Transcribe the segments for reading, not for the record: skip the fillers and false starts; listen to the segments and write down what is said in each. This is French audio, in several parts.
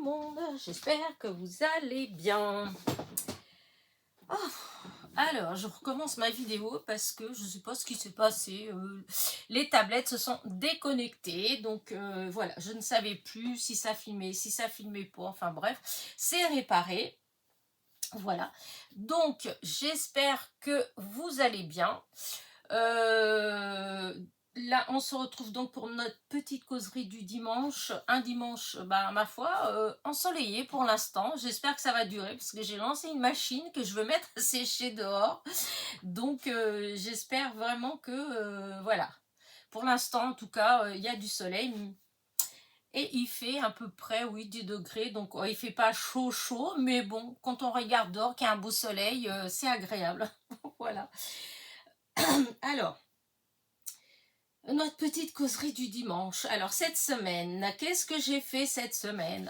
monde, j'espère que vous allez bien. Oh, alors, je recommence ma vidéo parce que je ne sais pas ce qui s'est passé. Les tablettes se sont déconnectées, donc voilà, je ne savais plus si ça filmait pas, enfin bref, c'est réparé. Voilà, donc j'espère que vous allez bien. Là, on se retrouve donc pour notre petite causerie du dimanche. Un dimanche, bah, ma foi, ensoleillé pour l'instant. J'espère que ça va durer parce que j'ai lancé une machine que je veux mettre à sécher dehors. Donc, j'espère vraiment que, voilà. Pour l'instant, en tout cas, il y a du soleil. Et il fait à peu près, oui, 10 degrés. Donc, il fait pas chaud, chaud. Mais bon, quand on regarde dehors, qu'il y a un beau soleil, c'est agréable. Voilà. Alors, notre petite causerie du dimanche. Alors, cette semaine, qu'est-ce que j'ai fait cette semaine?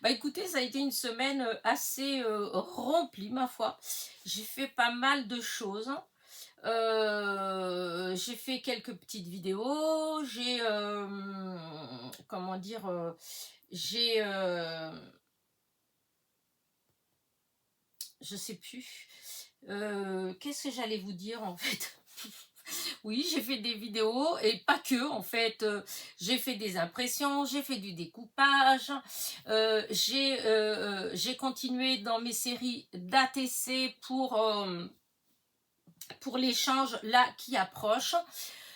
Bah écoutez, ça a été une semaine assez remplie, ma foi. J'ai fait pas mal de choses. J'ai fait quelques petites vidéos. J'ai, comment dire, j'ai, je sais plus. Qu'est-ce que j'allais vous dire en fait? Oui, j'ai fait des vidéos et pas que, en fait, j'ai fait des impressions, j'ai fait du découpage, j'ai continué dans mes séries d'ATC pour l'échange là qui approche.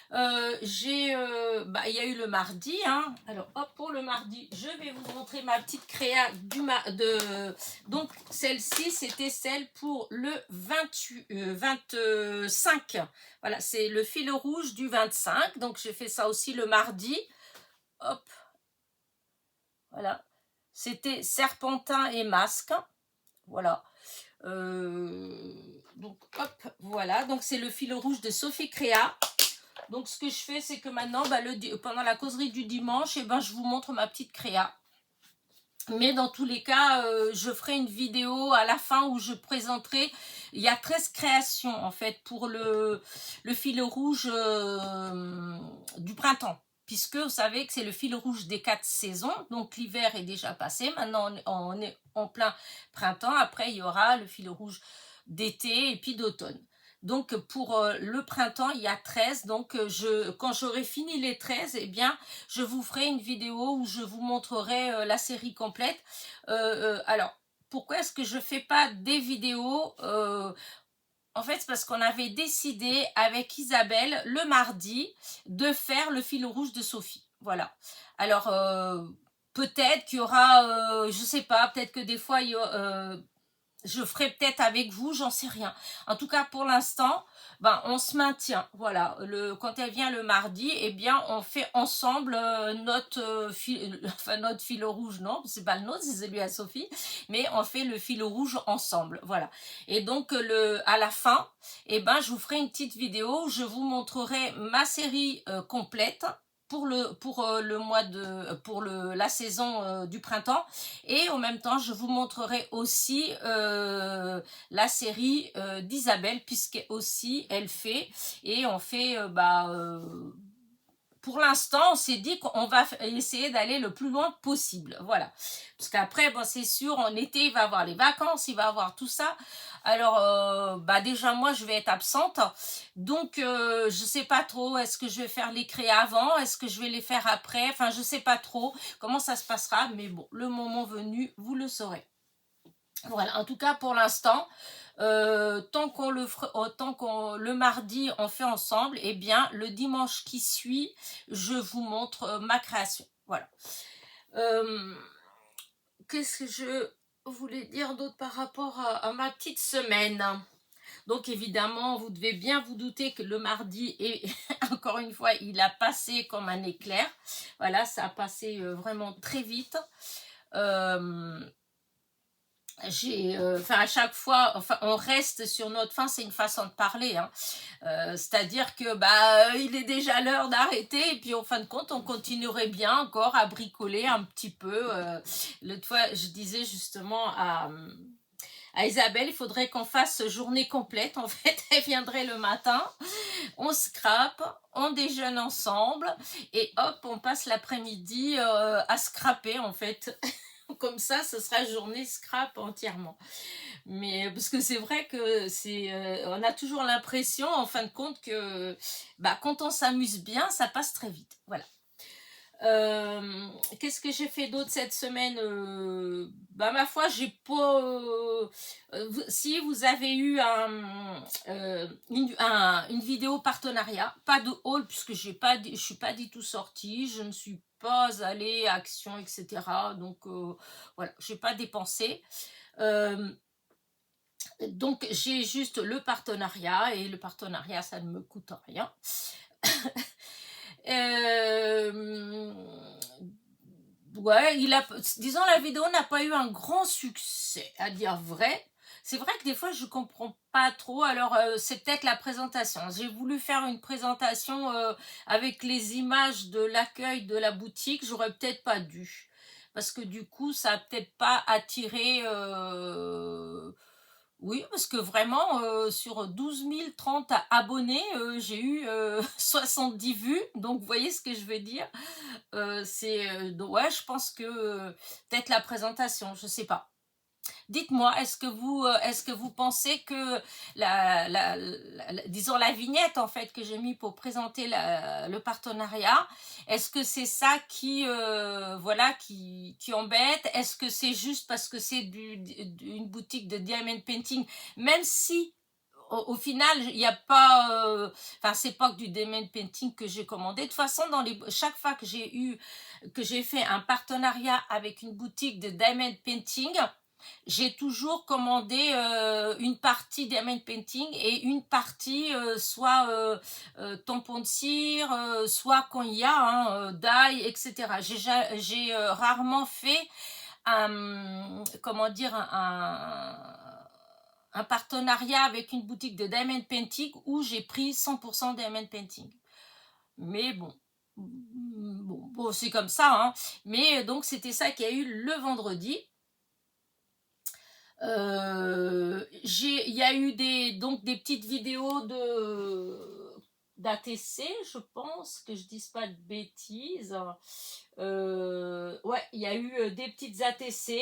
Il y a eu le mardi, hein. Alors hop, pour le mardi, je vais vous montrer ma petite créa donc celle-ci c'était celle pour le 25. Voilà, c'est le fil rouge du 25. Donc j'ai fait ça aussi le mardi. Hop, voilà, c'était serpentin et masque. Voilà. Donc hop, voilà, donc c'est le fil rouge de Sophie Créa. Donc ce que je fais, c'est que maintenant, pendant la causerie du dimanche, je vous montre ma petite créa. Mais dans tous les cas, je ferai une vidéo à la fin où je présenterai. Il y a 13 créations en fait pour le fil rouge du printemps. Puisque vous savez que c'est le fil rouge des 4 saisons. Donc l'hiver est déjà passé. Maintenant on est en plein printemps. Après il y aura le fil rouge d'été et puis d'automne. Donc pour le printemps, il y a 13. Donc quand j'aurai fini les 13, eh bien, je vous ferai une vidéo où je vous montrerai la série complète. Alors, pourquoi est-ce que je ne fais pas des vidéos en fait, c'est parce qu'on avait décidé avec Isabelle le mardi de faire le fil rouge de Sophie. Voilà. Alors, peut-être qu'il y aura, je ne sais pas, peut-être que des fois, je ferai peut-être avec vous, j'en sais rien. En tout cas, pour l'instant, on se maintient. Voilà, quand elle vient le mardi, eh bien, on fait ensemble notre fil rouge. Non, c'est pas le nôtre, c'est celui à Sophie, mais on fait le fil rouge ensemble. Voilà. Et donc, à la fin, je vous ferai une petite vidéo où je vous montrerai ma série complète pour la saison du printemps, et en même temps je vous montrerai aussi la série d'Isabelle, puisque aussi elle fait, et on fait pour l'instant, on s'est dit qu'on va essayer d'aller le plus loin possible. Voilà. Parce qu'après, c'est sûr, en été, il va y avoir les vacances, il va y avoir tout ça. Alors, déjà, moi, je vais être absente. Donc, je ne sais pas trop. Est-ce que je vais faire les créas avant? Est-ce que je vais les faire après? Enfin, je ne sais pas trop comment ça se passera. Mais bon, le moment venu, vous le saurez. Voilà, en tout cas pour l'instant, tant qu'on le mardi on fait ensemble, eh bien le dimanche qui suit, je vous montre ma création. Voilà. Qu'est-ce que je voulais dire d'autre par rapport à ma petite semaine? Donc évidemment, vous devez bien vous douter que le mardi, et encore une fois, il a passé comme un éclair. Voilà, ça a passé vraiment très vite. À chaque fois, on reste sur notre fin, c'est une façon de parler, hein. C'est-à-dire que il est déjà l'heure d'arrêter, et puis en fin de compte, on continuerait bien encore à bricoler un petit peu. L'autre fois, je disais justement à Isabelle, il faudrait qu'on fasse journée complète. En fait, elle viendrait le matin, on scrape, on déjeune ensemble, et hop, on passe l'après-midi à scraper en fait. comme ça, ce sera journée scrap entièrement. Mais parce que c'est vrai que on a toujours l'impression, en fin de compte, que bah, quand on s'amuse bien, ça passe très vite. Voilà. Qu'est-ce que j'ai fait d'autre cette semaine? Bah, ma foi, j'ai pas. Si vous avez eu une vidéo partenariat, pas de haul, puisque je suis pas du tout sortie, je ne suis pas allée à Action, etc. Donc voilà, j'ai pas dépensé. Donc j'ai juste le partenariat, et le partenariat, ça ne me coûte rien. Ouais, disons, la vidéo n'a pas eu un grand succès, à dire vrai. C'est vrai que des fois, je comprends pas trop. Alors, c'est peut-être la présentation. J'ai voulu faire une présentation avec les images de l'accueil de la boutique. J'aurais peut-être pas dû. Parce que du coup, ça a peut-être pas attiré... Oui, parce que vraiment, sur 12 030 abonnés, j'ai eu 70 vues. Donc, vous voyez ce que je veux dire. Ouais, je pense que peut-être la présentation, je sais pas. Dites-moi, est-ce que vous pensez que disons la vignette en fait que j'ai mis pour présenter le partenariat, est-ce que c'est ça qui voilà qui embête? Est-ce que c'est juste parce que c'est une boutique de diamond painting, même si au final, il n'y a pas, enfin, c'est pas que du diamond painting que j'ai commandé. De toute façon, chaque fois que j'ai fait un partenariat avec une boutique de diamond painting, j'ai toujours commandé une partie diamond painting et une partie soit tampon de cire, soit quand il y a d'ail, etc. J'ai rarement fait comment dire, un partenariat avec une boutique de diamond painting où j'ai pris 100% diamond painting. Mais bon, c'est comme ça, hein. Mais donc c'était ça qu'il y a eu le vendredi. Il y a eu donc des petites vidéos d'ATC, je pense, que je dise pas de bêtises. Ouais, il y a eu des petites ATC.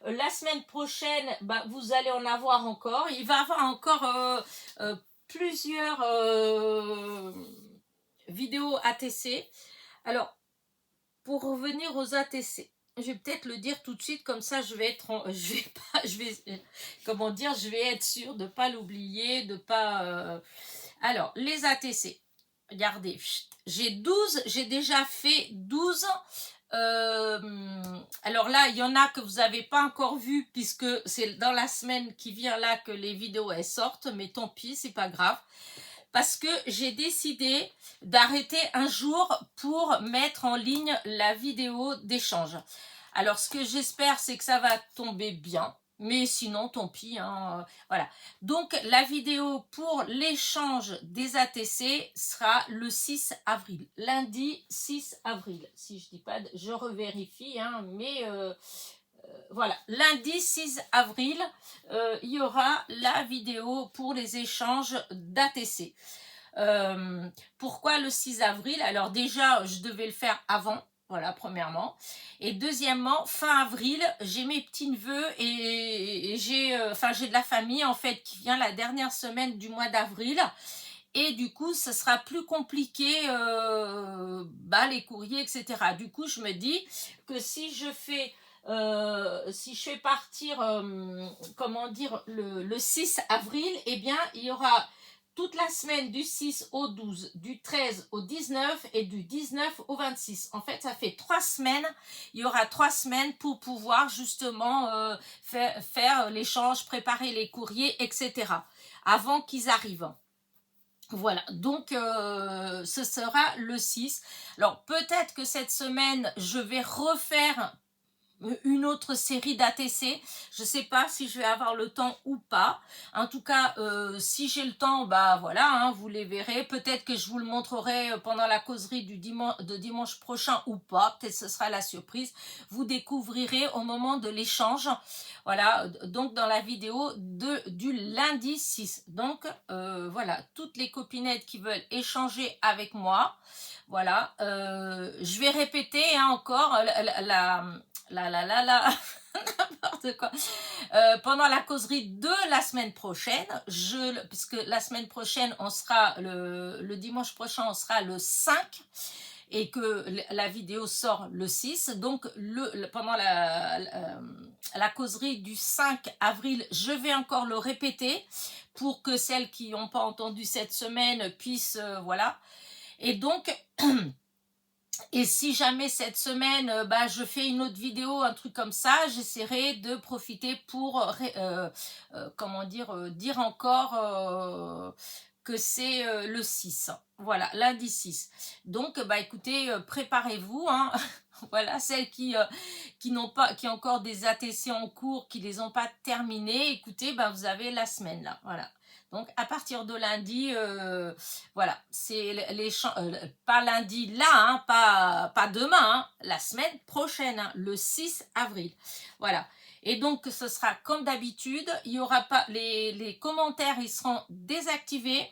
La semaine prochaine, bah, vous allez en avoir encore. Il va y avoir encore plusieurs vidéos ATC. Alors, pour revenir aux ATC, je vais peut-être le dire tout de suite, comme ça je vais être comment dire, je vais être sûre de ne pas l'oublier, de pas alors les ATC, regardez, j'ai déjà fait 12. Alors là, il y en a que vous n'avez pas encore vu, puisque c'est dans la semaine qui vient là que les vidéos elles sortent, mais tant pis, c'est pas grave. Parce que j'ai décidé d'arrêter un jour pour mettre en ligne la vidéo d'échange. Alors, ce que j'espère, c'est que ça va tomber bien. Mais sinon, tant pis. Hein, voilà. Donc, la vidéo pour l'échange des ATC sera le 6 avril. Lundi 6 avril. Si je dis pas, je revérifie. Hein, mais voilà, lundi 6 avril, il y aura la vidéo pour les échanges d'ATC. Pourquoi le 6 avril? Alors déjà, je devais le faire avant, voilà, premièrement. Et deuxièmement, fin avril, j'ai mes petits-neveux et j'ai de la famille, en fait, qui vient la dernière semaine du mois d'avril. Et du coup, ce sera plus compliqué, les courriers, etc. Du coup, je me dis que si je fais partir, comment dire, le 6 avril, eh bien, il y aura toute la semaine du 6 au 12, du 13 au 19 et du 19 au 26. En fait, ça fait 3 semaines. Il y aura 3 semaines pour pouvoir justement faire l'échange, préparer les courriers, etc. avant qu'ils arrivent. Voilà, donc ce sera le 6. Alors peut-être que cette semaine, je vais refaire une autre série d'ATC. Je ne sais pas si je vais avoir le temps ou pas. En tout cas, si j'ai le temps, bah voilà, hein, vous les verrez. Peut-être que je vous le montrerai pendant la causerie de dimanche prochain ou pas. Peut-être ce sera la surprise. Vous découvrirez au moment de l'échange. Voilà, donc dans la vidéo du lundi 6. Donc voilà, toutes les copinettes qui veulent échanger avec moi. Voilà, je vais répéter encore là, n'importe quoi. Pendant la causerie de la semaine prochaine, puisque la semaine prochaine, on sera le dimanche prochain, on sera le 5 et que la vidéo sort le 6. Donc, pendant la causerie du 5 avril, je vais encore le répéter pour que celles qui n'ont pas entendu cette semaine puissent, voilà. Et donc... Et si jamais cette semaine, je fais une autre vidéo, un truc comme ça, j'essaierai de profiter pour, comment dire encore que c'est le 6. Voilà, lundi 6. Donc, écoutez, préparez-vous, hein. Voilà, celles qui n'ont pas, qui ont encore des ATC en cours, qui les ont pas terminées, écoutez, vous avez la semaine là, voilà. Donc, à partir de lundi, voilà, c'est pas lundi là, hein, pas demain, hein, la semaine prochaine, hein, le 6 avril. Voilà. Et donc, ce sera comme d'habitude, il y aura pas, les commentaires, ils seront désactivés.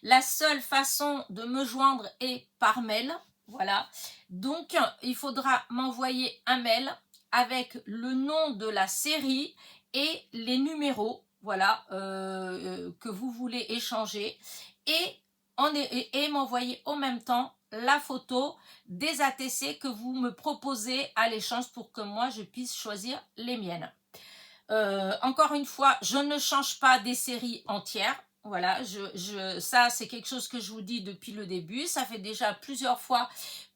La seule façon de me joindre est par mail. Voilà. Donc, il faudra m'envoyer un mail avec le nom de la série et les numéros, voilà, que vous voulez échanger et m'envoyer en même temps la photo des ATC que vous me proposez à l'échange pour que moi je puisse choisir les miennes. Encore une fois, je ne change pas des séries entières. Voilà, ça c'est quelque chose que je vous dis depuis le début. Ça fait déjà plusieurs fois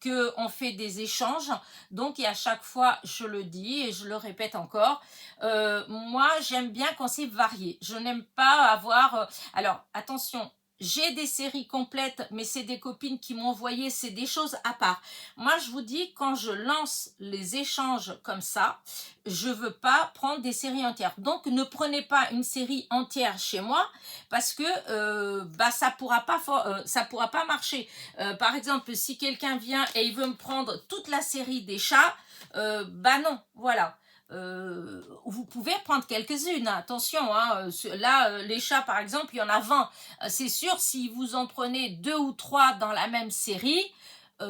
qu'on fait des échanges. Donc, et à chaque fois, je le dis et je le répète encore. Moi, j'aime bien quand c'est varié. Je n'aime pas avoir... alors, attention, j'ai des séries complètes, mais c'est des copines qui m'ont envoyé, c'est des choses à part. Moi, je vous dis, quand je lance les échanges comme ça, je veux pas prendre des séries entières. Donc, ne prenez pas une série entière chez moi parce que ça pourra pas marcher. Par exemple, si quelqu'un vient et il veut me prendre toute la série des chats, non, voilà. Vous pouvez prendre quelques-unes, attention, hein. Là, les chats par exemple, il y en a 20. C'est sûr, si vous en prenez 2 ou 3 dans la même série,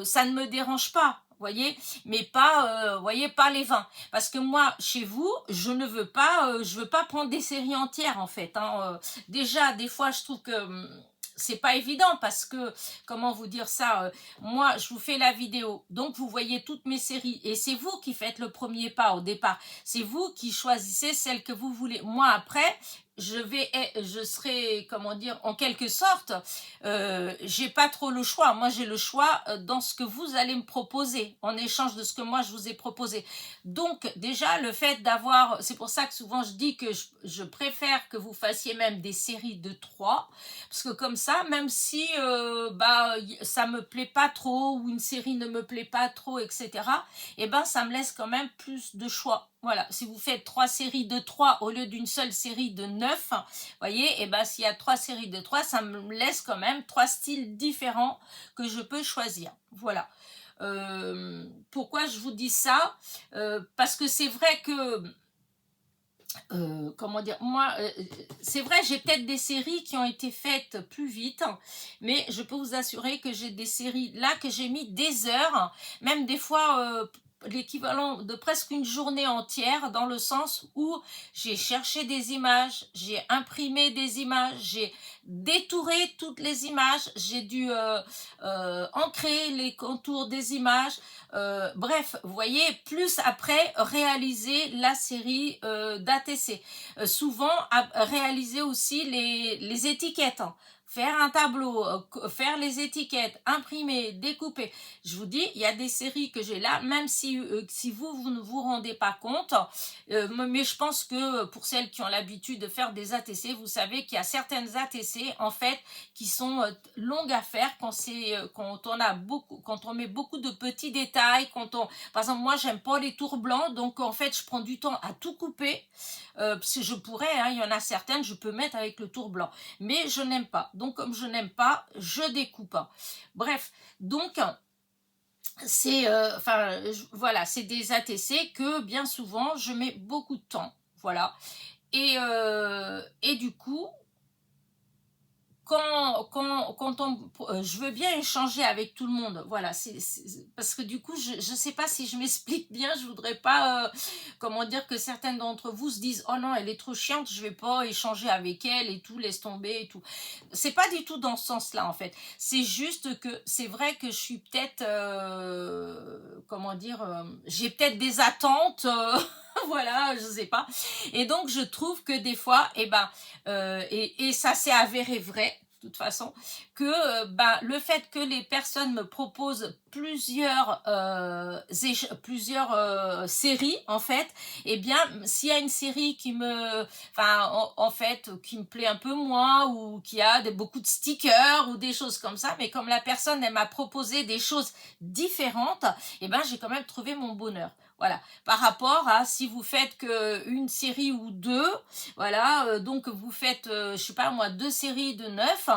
ça ne me dérange pas, voyez, mais pas, voyez, pas les 20. Parce que moi, chez vous, je veux pas prendre des séries entières en fait, hein. Déjà, des fois, je trouve que c'est pas évident parce que, comment vous dire ça, moi je vous fais la vidéo, donc vous voyez toutes mes séries et c'est vous qui faites le premier pas au départ, c'est vous qui choisissez celle que vous voulez. Moi après, je serai, comment dire, en quelque sorte, j'ai pas trop le choix. Moi, j'ai le choix dans ce que vous allez me proposer, en échange de ce que moi, je vous ai proposé. Donc, déjà, le fait d'avoir... C'est pour ça que souvent, je dis que je préfère que vous fassiez même des séries de 3, parce que comme ça, même si ça me plaît pas trop, ou une série ne me plaît pas trop, etc., ça me laisse quand même plus de choix. Voilà, si vous faites 3 séries de 3 au lieu d'une seule série de 9, voyez, s'il y a 3 séries de 3, ça me laisse quand même 3 styles différents que je peux choisir. Voilà. Pourquoi je vous dis ça? Parce que c'est vrai que... comment dire, moi, c'est vrai, j'ai peut-être des séries qui ont été faites plus vite, mais je peux vous assurer que j'ai des séries là que j'ai mis des heures, même des fois l'équivalent de presque une journée entière, dans le sens où j'ai cherché des images, j'ai imprimé des images, j'ai détouré toutes les images, j'ai dû ancrer les contours des images, bref, vous voyez, plus après réaliser la série d'ATC. Souvent, réaliser aussi les étiquettes. Hein. Faire un tableau, faire les étiquettes, imprimer, découper. Je vous dis, il y a des séries que j'ai là, même si vous ne vous rendez pas compte, mais je pense que pour celles qui ont l'habitude de faire des ATC, vous savez qu'il y a certaines ATC, en fait, qui sont longues à faire quand on met beaucoup de petits détails, par exemple, moi, j'aime pas les tours blancs, donc en fait, je prends du temps à tout couper, parce que je pourrais, hein, il y en a certaines, je peux mettre avec le tour blanc, mais je n'aime pas. Donc, comme je n'aime pas, je découpe. Donc, c'est voilà, c'est des ATC que bien souvent, je mets beaucoup de temps. Voilà. Et du coup, je veux bien échanger avec tout le monde, voilà, parce que du coup, je sais pas si je m'explique bien, je voudrais pas, comment dire, que certaines d'entre vous se disent, oh non, elle est trop chiante, je vais pas échanger avec elle et tout, laisse tomber et tout. C'est pas du tout dans ce sens-là, en fait. C'est juste que c'est vrai que je suis peut-être, comment dire, j'ai peut-être des attentes, voilà, je sais pas. Et donc, je trouve que des fois, et ça s'est avéré vrai, de toute façon, que le fait que les personnes me proposent plusieurs séries, en fait, eh bien, s'il y a une série qui me, enfin, en fait, qui me plaît un peu moins, ou qui a beaucoup de stickers, ou des choses comme ça, mais comme la personne, elle m'a proposé des choses différentes, eh ben, j'ai quand même trouvé mon bonheur. Voilà, par rapport à si vous faites qu'une série ou deux, voilà, donc vous faites, je sais pas moi, 2 séries de 9,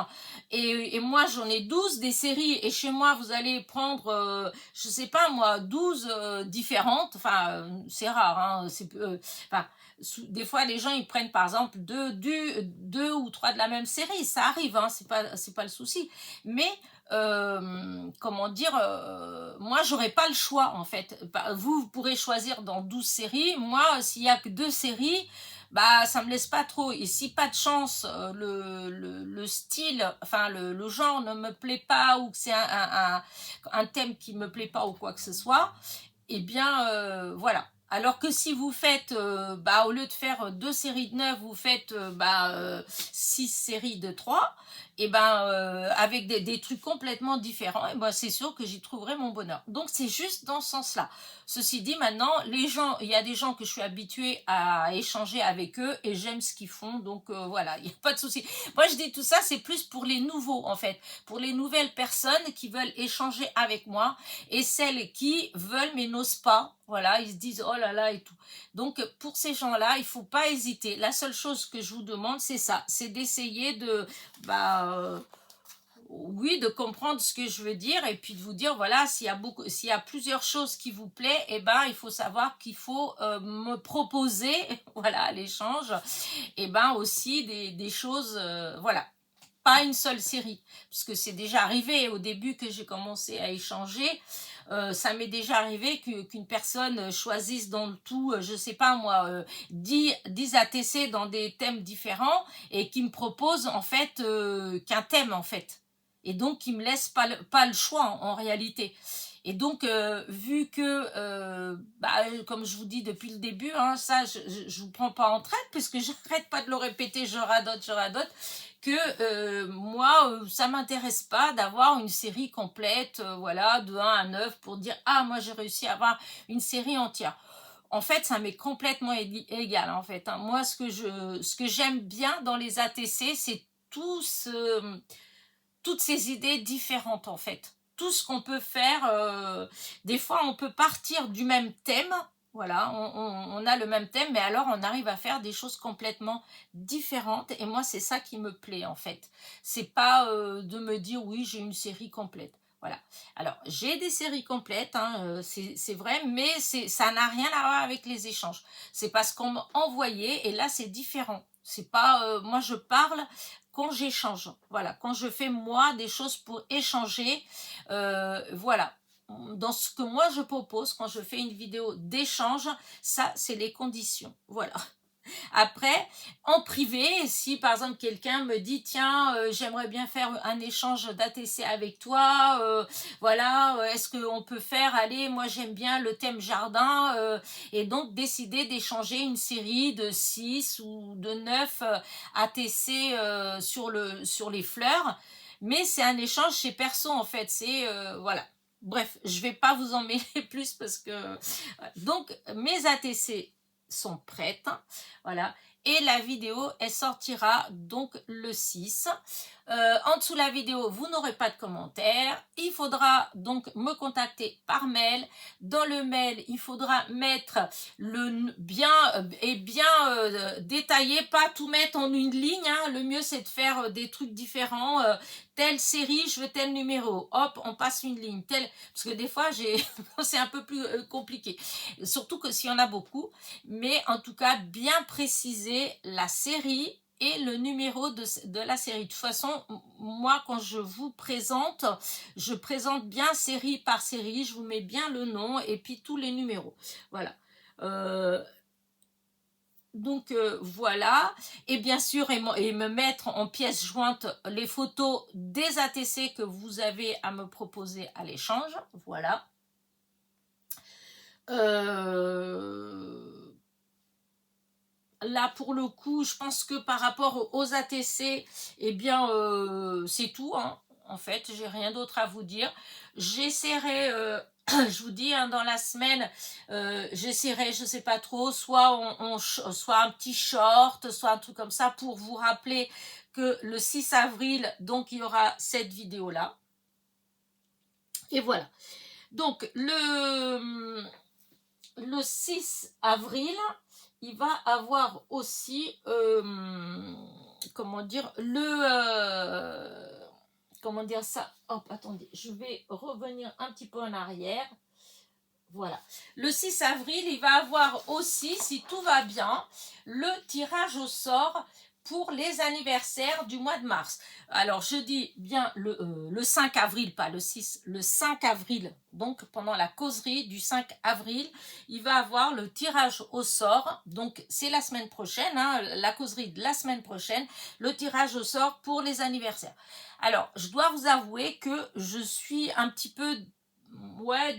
et moi j'en ai 12 des séries, et chez moi vous allez prendre, je sais pas moi, 12 différentes, enfin, c'est rare, hein, enfin, des fois les gens ils prennent par exemple deux ou trois de la même série, ça arrive, hein, c'est pas le souci, mais comment dire, moi j'aurais pas le choix en fait. Vous pourrez choisir dans 12 séries, moi s'il y a que 2 séries, bah ça me laisse pas trop, et si pas de chance, le style, enfin le genre ne me plaît pas, ou que c'est un thème qui me plaît pas ou quoi que ce soit, eh bien voilà. Alors que si vous faites, au lieu de faire 2 séries de 9, vous faites 6 séries de 3, et avec des trucs complètement différents, et c'est sûr que j'y trouverai mon bonheur. Donc c'est juste dans ce sens-là. Ceci dit, maintenant, les gens, il y a des gens que je suis habituée à échanger avec eux, et j'aime ce qu'ils font, donc voilà, il n'y a pas de souci. Moi je dis tout ça, c'est plus pour les nouveaux en fait, pour les nouvelles personnes qui veulent échanger avec moi, et celles qui veulent mais n'osent pas, voilà, ils se disent oh là là et tout. Donc pour ces gens-là, il faut pas hésiter. La seule chose que je vous demande, c'est ça, c'est d'essayer de, oui, de comprendre ce que je veux dire, et puis de vous dire, voilà, s'il y a plusieurs choses qui vous plaît, il faut savoir qu'il faut me proposer, voilà, à l'échange, aussi des choses, voilà, pas une seule série, parce que c'est déjà arrivé au début que j'ai commencé à échanger, ça m'est déjà arrivé qu'une personne choisisse dans le tout, je sais pas moi, 10 ATC dans des thèmes différents, et qui me propose en fait qu'un thème en fait. Et donc qui me laisse pas le choix en réalité. Et donc, vu que, comme je vous dis depuis le début, hein, ça, je vous prends pas en traite, puisque j'arrête pas de le répéter, je radote, que moi, ça m'intéresse pas d'avoir une série complète, voilà, de 1 à 9, pour dire, ah, moi j'ai réussi à avoir une série entière. En fait, ça m'est complètement égal, en fait, hein. Moi, ce que j'aime bien dans les ATC, c'est toutes ces idées différentes, en fait. Tout ce qu'on peut faire, des fois on peut partir du même thème, voilà, on a le même thème, mais alors on arrive à faire des choses complètement différentes, et moi c'est ça qui me plaît en fait. C'est pas de me dire oui j'ai une série complète. Voilà. Alors, j'ai des séries complètes, hein, c'est vrai, mais ça n'a rien à voir avec les échanges. C'est parce qu'on m'a envoyé, et là, c'est différent. C'est pas, moi, je parle quand j'échange. Voilà, quand je fais, moi, des choses pour échanger, voilà. Dans ce que moi, je propose, quand je fais une vidéo d'échange, ça, c'est les conditions. Voilà. Après, en privé, si par exemple quelqu'un me dit tiens, j'aimerais bien faire un échange d'ATC avec toi, voilà, est-ce qu'on peut faire, allez, moi j'aime bien le thème jardin, et donc décider d'échanger une série de 6 ou de 9 ATC sur les fleurs, mais c'est un échange chez perso en fait, c'est voilà. Bref, je vais pas vous en mêler plus parce que... Donc, mes ATC sont prêtes, voilà, et la vidéo elle sortira donc le 6. En dessous de la vidéo vous n'aurez pas de commentaires, il faudra donc me contacter par mail. Dans le mail il faudra mettre le bien détaillé, pas tout mettre en une ligne, hein. Le mieux c'est de faire des trucs différents, telle série je veux tel numéro, hop on passe une ligne, parce que des fois c'est un peu plus compliqué, surtout que s'il y en a beaucoup. Mais en tout cas, bien préciser la série, et le numéro de la série. De toute façon, moi, quand je présente bien série par série, je vous mets bien le nom et puis tous les numéros. Voilà. Donc voilà, et bien sûr, et me mettre en pièce jointe les photos des ATC que vous avez à me proposer à l'échange. Voilà. Là, pour le coup, je pense que par rapport aux ATC, eh bien, c'est tout, hein. En fait, j'ai rien d'autre à vous dire. J'essaierai, je vous dis, hein, dans la semaine, j'essaierai, je sais pas trop, soit un petit short, soit un truc comme ça, pour vous rappeler que le 6 avril, donc, il y aura cette vidéo-là. Et voilà. Donc, le 6 avril, il va avoir aussi, comment dire, comment dire ça, hop, attendez, je vais revenir un petit peu en arrière. Voilà. Le 6 avril, il va avoir aussi, si tout va bien, le tirage au sort pour les anniversaires du mois de mars. Alors, je dis bien le 5 avril, pas le 6, le 5 avril. Donc, pendant la causerie du 5 avril, il va avoir le tirage au sort. Donc, c'est la semaine prochaine, hein, la causerie de la semaine prochaine, le tirage au sort pour les anniversaires. Alors, je dois vous avouer que je suis un petit peu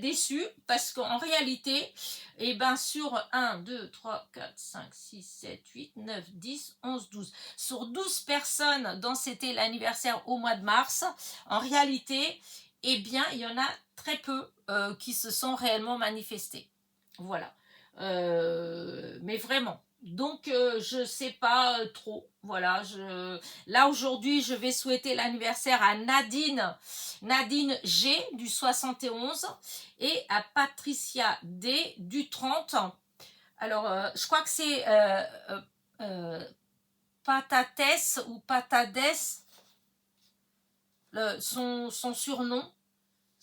déçue parce qu'en réalité, et ben sur 1, 2, 3, 4, 5, 6, 7, 8, 9, 10, 11, 12, sur 12 personnes dont c'était l'anniversaire au mois de mars, en réalité, eh bien, il y en a très peu qui se sont réellement manifestés. Voilà. Mais vraiment. Donc, je sais pas trop. Voilà. Là, aujourd'hui, je vais souhaiter l'anniversaire à Nadine G du 71 et à Patricia D du 30. Alors, je crois que c'est Patates ou Patades, son surnom.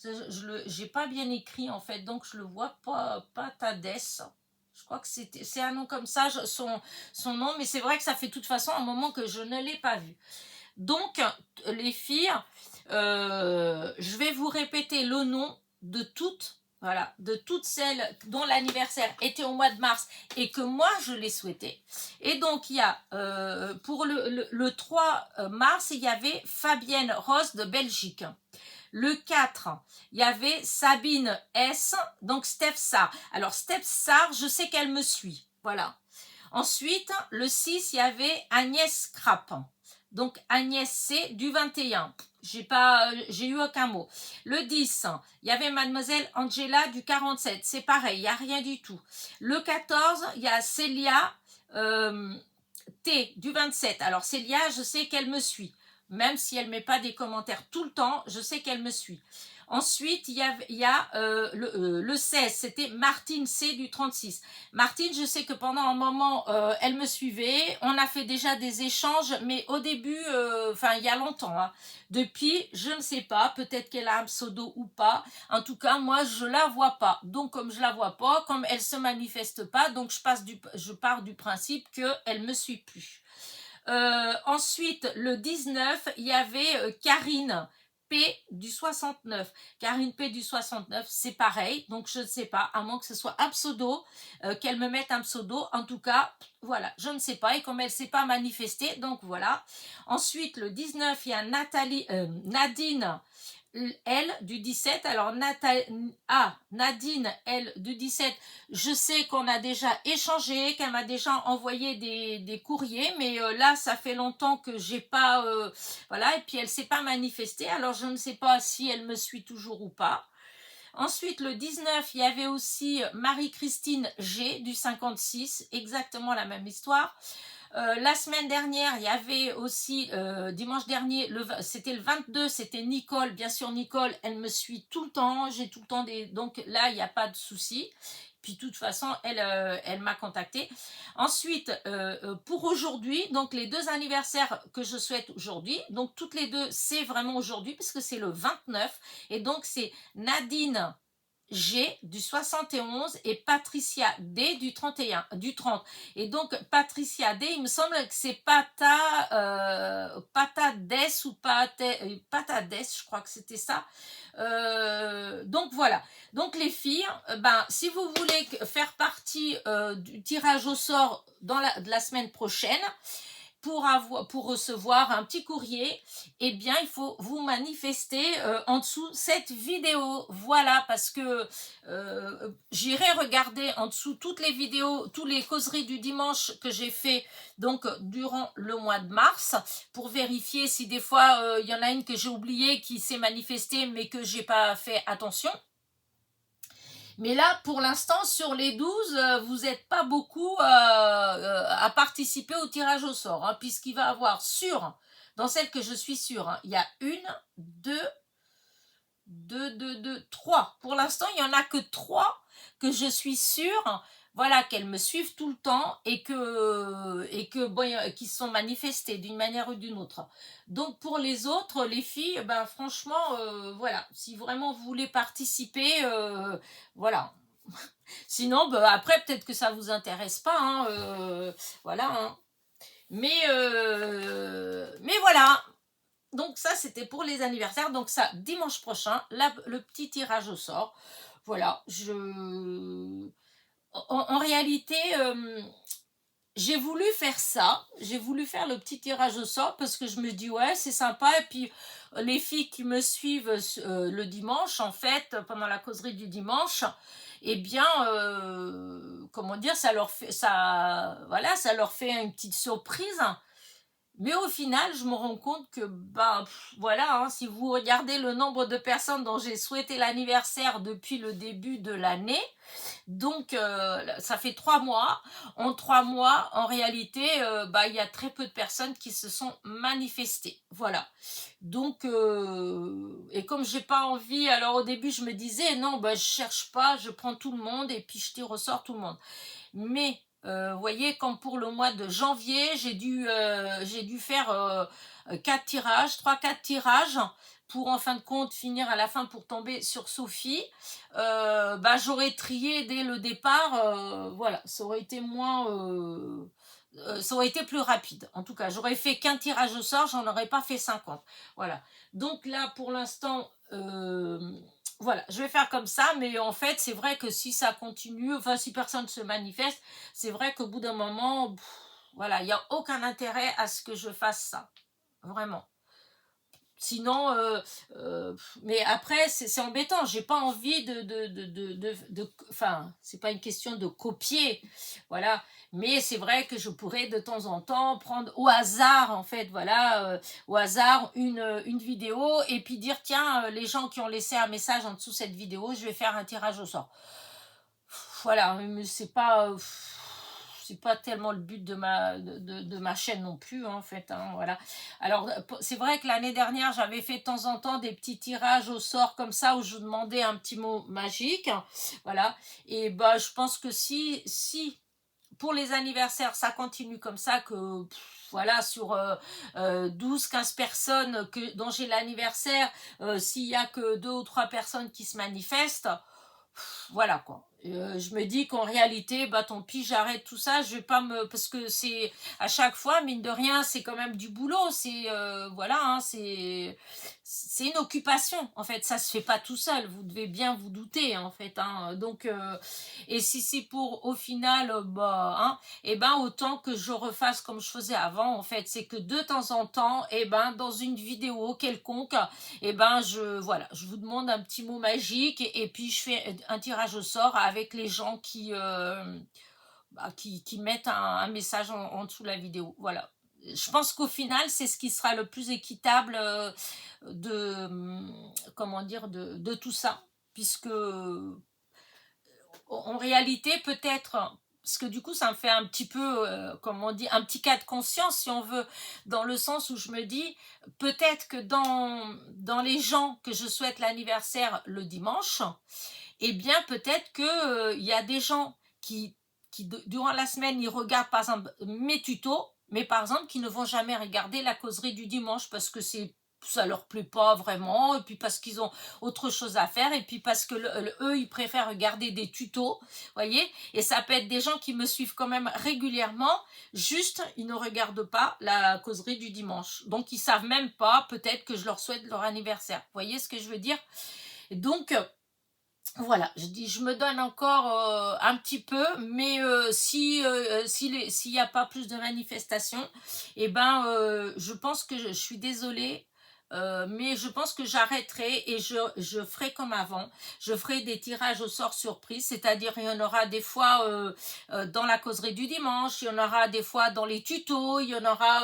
Je n'ai pas bien écrit en fait, donc je le vois pas, Patades. Je crois que c'est un nom comme ça, son nom, mais c'est vrai que ça fait de toute façon un moment que je ne l'ai pas vu. Donc, les filles, je vais vous répéter le nom de toutes, voilà, de toutes celles dont l'anniversaire était au mois de mars et que moi je l'ai souhaité. Et donc, il y a, pour le 3 mars, il y avait Fabienne Rose de Belgique. Le 4, il y avait Sabine S, donc Steph Sarr. Alors, Steph Sarr, je sais qu'elle me suit, voilà. Ensuite, le 6, il y avait Agnès Krapp. Donc, Agnès C du 21. J'ai eu aucun mot. Le 10, il y avait Mademoiselle Angela du 47. C'est pareil, il n'y a rien du tout. Le 14, il y a Célia T du 27. Alors, Célia, je sais qu'elle me suit. Même si elle ne met pas des commentaires tout le temps, je sais qu'elle me suit. Ensuite, il y a le 16, c'était Martine C du 36. Martine, je sais que pendant un moment, elle me suivait. On a fait déjà des échanges, mais au début, il y a longtemps. Hein. Depuis, je ne sais pas, peut-être qu'elle a un pseudo ou pas. En tout cas, moi, je ne la vois pas. Donc, comme je ne la vois pas, comme elle ne se manifeste pas, donc je pars du principe qu'elle ne me suit plus. Ensuite, le 19, il y avait Karine P du 69. Karine P du 69, c'est pareil. Donc, je ne sais pas, à moins que ce soit un pseudo, qu'elle me mette un pseudo. En tout cas, voilà, je ne sais pas. Et comme elle ne s'est pas manifestée, donc voilà. Ensuite, le 19, il y a Nadine L du 17. Alors, Nadine L du 17, je sais qu'on a déjà échangé, qu'elle m'a déjà envoyé des courriers, mais là, ça fait longtemps que j'ai pas... voilà, et puis elle s'est pas manifestée, alors je ne sais pas si elle me suit toujours ou pas. Ensuite, le 19, il y avait aussi Marie-Christine G du 56, exactement la même histoire. La semaine dernière, il y avait aussi, dimanche dernier, c'était le 22, c'était Nicole. Bien sûr, Nicole, elle me suit tout le temps. J'ai tout le temps des... Donc là, il n'y a pas de souci. Puis de toute façon, elle m'a contactée. Ensuite, pour aujourd'hui, donc les deux anniversaires que je souhaite aujourd'hui, donc toutes les deux, c'est vraiment aujourd'hui, puisque c'est le 29. Et donc, c'est Nadine G du 71 et Patricia D du 31, du 30. Et donc, Patricia D, il me semble que c'est Patades ou Patades, je crois que c'était ça. Donc, voilà. Donc, les filles, ben, si vous voulez faire partie du tirage au sort de la semaine prochaine, pour recevoir un petit courrier, eh bien, il faut vous manifester en dessous cette vidéo. Voilà, parce que j'irai regarder en dessous toutes les vidéos, toutes les causeries du dimanche que j'ai fait donc durant le mois de mars, pour vérifier si des fois il y en a une que j'ai oubliée qui s'est manifestée mais que j'ai pas fait attention. Mais là, pour l'instant, sur les 12, vous n'êtes pas beaucoup à participer au tirage au sort, hein, puisqu'il va y avoir dans celle que je suis sûre, hein, il y a trois. Pour l'instant, il n'y en a que 3 que je suis sûre, voilà, qu'elles me suivent tout le temps et que bon, qui sont manifestées d'une manière ou d'une autre. Donc pour les autres, les filles, ben franchement, voilà, si vraiment vous voulez participer, voilà. Sinon, ben, après, peut-être que ça vous intéresse pas, hein, voilà. Hein. Mais voilà. Donc ça, c'était pour les anniversaires. Donc ça, dimanche prochain, le petit tirage au sort. Voilà, en réalité, j'ai voulu faire ça. J'ai voulu faire le petit tirage au sort parce que je me dis, ouais, c'est sympa. Et puis, les filles qui me suivent le dimanche, en fait, pendant la causerie du dimanche, eh bien, comment dire, voilà, ça leur fait une petite surprise. Mais au final, je me rends compte que, bah, voilà, hein, si vous regardez le nombre de personnes dont j'ai souhaité l'anniversaire depuis le début de l'année, donc ça fait 3 mois. En 3 mois, en réalité, bah, il y a très peu de personnes qui se sont manifestées. Voilà. Donc, et comme j'ai pas envie, alors au début, je me disais, non, bah, je cherche pas, je prends tout le monde et puis je tire au sort tout le monde. Mais vous voyez, comme pour le mois de janvier, j'ai dû faire 4 tirages, 3-4 tirages pour en fin de compte finir à la fin pour tomber sur Sophie. Bah, j'aurais trié dès le départ, voilà, ça aurait été ça aurait été plus rapide. En tout cas, j'aurais fait qu'un tirage au sort, j'en aurais pas fait 50. Voilà. Donc là, pour l'instant, voilà, je vais faire comme ça, mais en fait, c'est vrai que si ça continue, enfin, si personne ne se manifeste, c'est vrai qu'au bout d'un moment, voilà, il n'y a aucun intérêt à ce que je fasse ça. Vraiment. Sinon, mais après, c'est embêtant. J'ai pas envie enfin, c'est pas une question de copier, voilà. Mais c'est vrai que je pourrais de temps en temps prendre au hasard, en fait, voilà, au hasard une vidéo et puis dire tiens, les gens qui ont laissé un message en dessous de cette vidéo, je vais faire un tirage au sort. Voilà, mais c'est pas tellement le but de ma chaîne non plus, hein, en fait, hein, voilà. Alors, c'est vrai que l'année dernière, j'avais fait de temps en temps des petits tirages au sort comme ça, où je demandais un petit mot magique, voilà. Et bah, je pense que si pour les anniversaires, ça continue comme ça, que voilà, sur 12-15 personnes dont j'ai l'anniversaire, s'il y a que 2 ou 3 personnes qui se manifestent, voilà quoi. Je me dis qu'en réalité, bah tant pis, j'arrête tout ça. Je vais pas parce que c'est à chaque fois, mine de rien, c'est quand même du boulot. C'est voilà, hein, c'est une occupation. En fait, ça se fait pas tout seul. Vous devez bien vous douter, en fait. Hein. Donc, et si c'est pour au final, bah, hein, et ben autant que je refasse comme je faisais avant. En fait, c'est que de temps en temps, et ben dans une vidéo quelconque, et ben voilà, je vous demande un petit mot magique et puis je fais un tirage au sort avec les gens qui mettent un message en dessous de la vidéo. Voilà. Je pense qu'au final, c'est ce qui sera le plus équitable comment dire, de tout ça. Puisque en réalité, peut-être, parce que du coup, ça me fait un petit peu, comment on dit, un petit cas de conscience, si on veut, dans le sens où je me dis, peut-être que dans les gens que je souhaite l'anniversaire le dimanche, eh bien, peut-être qu'il y a des gens qui, durant la semaine, ils regardent, par exemple, mes tutos, mais par exemple, qui ne vont jamais regarder la causerie du dimanche, parce que c'est ça leur plaît pas vraiment, et puis parce qu'ils ont autre chose à faire, et puis parce que eux, ils préfèrent regarder des tutos, voyez, et ça peut être des gens qui me suivent quand même régulièrement, juste, ils ne regardent pas la causerie du dimanche, donc ils savent même pas, peut-être que je leur souhaite leur anniversaire, vous voyez ce que je veux dire? Et donc, voilà, je dis, je me donne encore un petit peu, mais s'il n'y a pas plus de manifestations, eh ben, je pense que je suis désolée, mais je pense que j'arrêterai et je ferai comme avant. Je ferai des tirages au sort surprise, c'est-à-dire il y en aura des fois dans la causerie du dimanche, il y en aura des fois dans les tutos, il y en aura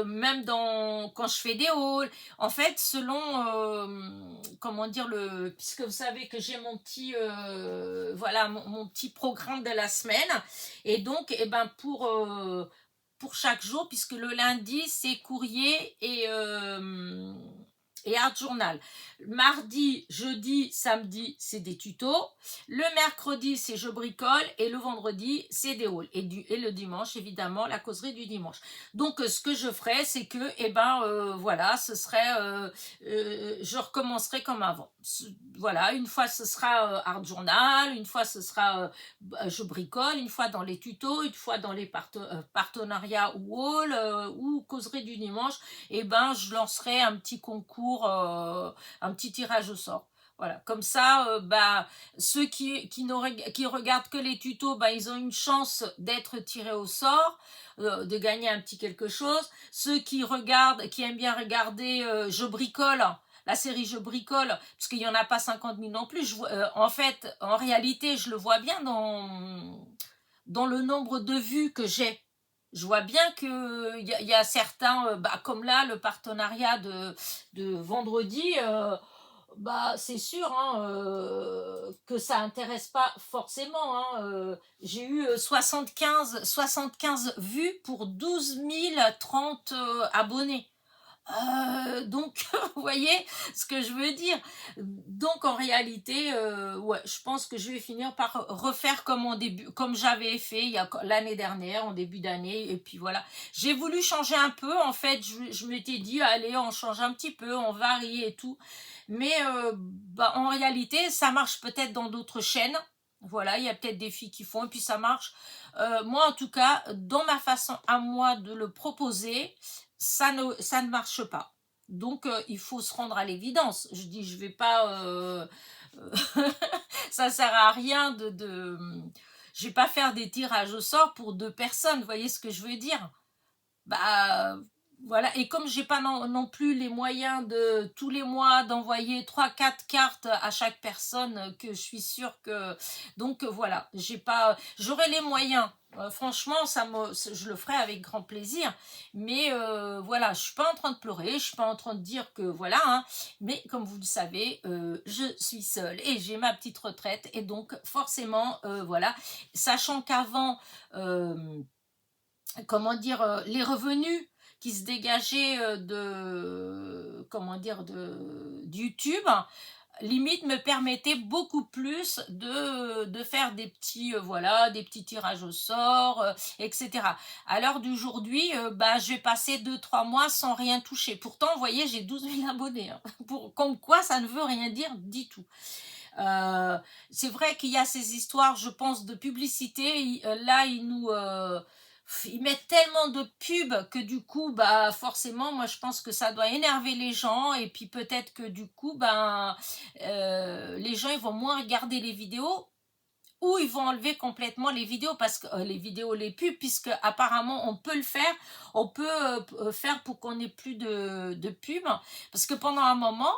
même quand je fais des hauls. En fait, selon, comment dire, puisque vous savez que j'ai mon petit, voilà, mon petit programme de la semaine, et donc, eh ben, pour chaque jour, puisque le lundi, c'est courrier et art journal. Mardi, jeudi, samedi, c'est des tutos. Le mercredi, c'est je bricole. Et le vendredi, c'est des hauls. Et le dimanche, évidemment, la causerie du dimanche. Donc, ce que je ferai, c'est que, voilà, ce serait, je recommencerai comme avant. Voilà, une fois, ce sera art journal. Une fois, ce sera je bricole. Une fois dans les tutos. Une fois dans les partenariats ou hall ou causerie du dimanche. Et ben, je lancerai un petit concours, un petit tirage au sort. Voilà, comme ça, ceux qui regardent que les tutos, ils ont une chance d'être tirés au sort, de gagner un petit quelque chose. Ceux qui aiment bien regarder Je bricole, la série Je bricole, parce qu'il n'y en a pas 50 000 non plus. En fait, en réalité, je le vois bien dans le nombre de vues que j'ai. Je vois bien qu'il y a certains, comme là, le partenariat de vendredi, c'est sûr que ça intéresse pas forcément. J'ai eu 75 vues pour 12 030 abonnés. Donc, vous voyez ce que je veux dire. Donc, en réalité, ouais, je pense que je vais finir par refaire comme j'avais fait l'année dernière, en début d'année. Et puis voilà. J'ai voulu changer un peu. En fait, je m'étais dit, allez, on change un petit peu, on varie et tout. Mais en réalité, ça marche peut-être dans d'autres chaînes. Voilà, il y a peut-être des filles qui font et puis ça marche. Moi, en tout cas, dans ma façon à moi de le proposer, ça ne marche pas. Donc, il faut se rendre à l'évidence. Je dis, je vais pas... ça sert à rien je vais pas faire des tirages au sort pour 2 personnes. Vous voyez ce que je veux dire? Voilà, et comme j'ai pas non plus les moyens de tous les mois d'envoyer 3-4 cartes à chaque personne, que je suis sûre que, donc voilà, j'aurai les moyens, franchement je le ferai avec grand plaisir, mais voilà, je suis pas en train de pleurer, je suis pas en train de dire que voilà, mais comme vous le savez, je suis seule et j'ai ma petite retraite, et donc forcément voilà, sachant qu'avant comment dire, les revenus qui se dégageaient de YouTube, limite me permettaient beaucoup plus de faire des petits des petits tirages au sort, etc. À l'heure d'aujourd'hui, je vais passer 2-3 mois sans rien toucher. Pourtant, vous voyez, j'ai 12 000 abonnés, comme quoi ça ne veut rien dire du tout. C'est vrai qu'il y a ces histoires, je pense, de publicité. Là, ils mettent tellement de pubs que du coup, forcément, moi je pense que ça doit énerver les gens, et puis peut-être que du coup, les gens ils vont moins regarder les vidéos, ou ils vont enlever complètement les vidéos, parce que les pubs, puisque apparemment on peut le faire, on peut faire pour qu'on ait plus de pubs, parce que pendant un moment,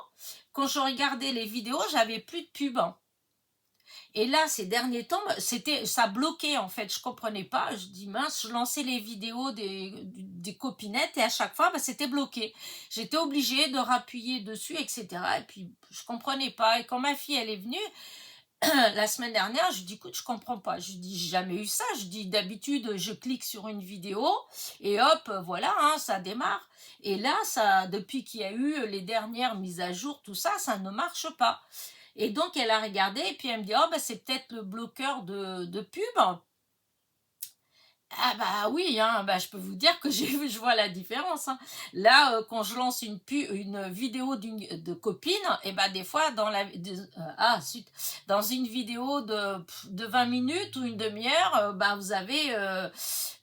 quand je regardais les vidéos, j'avais plus de pubs. Et là, ces derniers temps, ça bloquait en fait, je comprenais pas. Je dis mince, je lançais les vidéos des copinettes et à chaque fois, c'était bloqué. J'étais obligée de rappuyer dessus, etc. Et puis, je comprenais pas. Et quand ma fille, elle est venue, la semaine dernière, je dis écoute, je comprends pas. Je dis j'ai jamais eu ça. Je dis d'habitude, je clique sur une vidéo et hop, voilà, ça démarre. Et là, depuis qu'il y a eu les dernières mises à jour, tout ça, ça ne marche pas. Et donc, elle a regardé et puis elle me dit, c'est peut-être le bloqueur de pub. Ah bah oui, hein, bah je peux vous dire que je vois la différence, hein. Là, quand je lance une vidéo de copine, et bah des fois dans une vidéo de 20 minutes ou une demi-heure, bah vous avez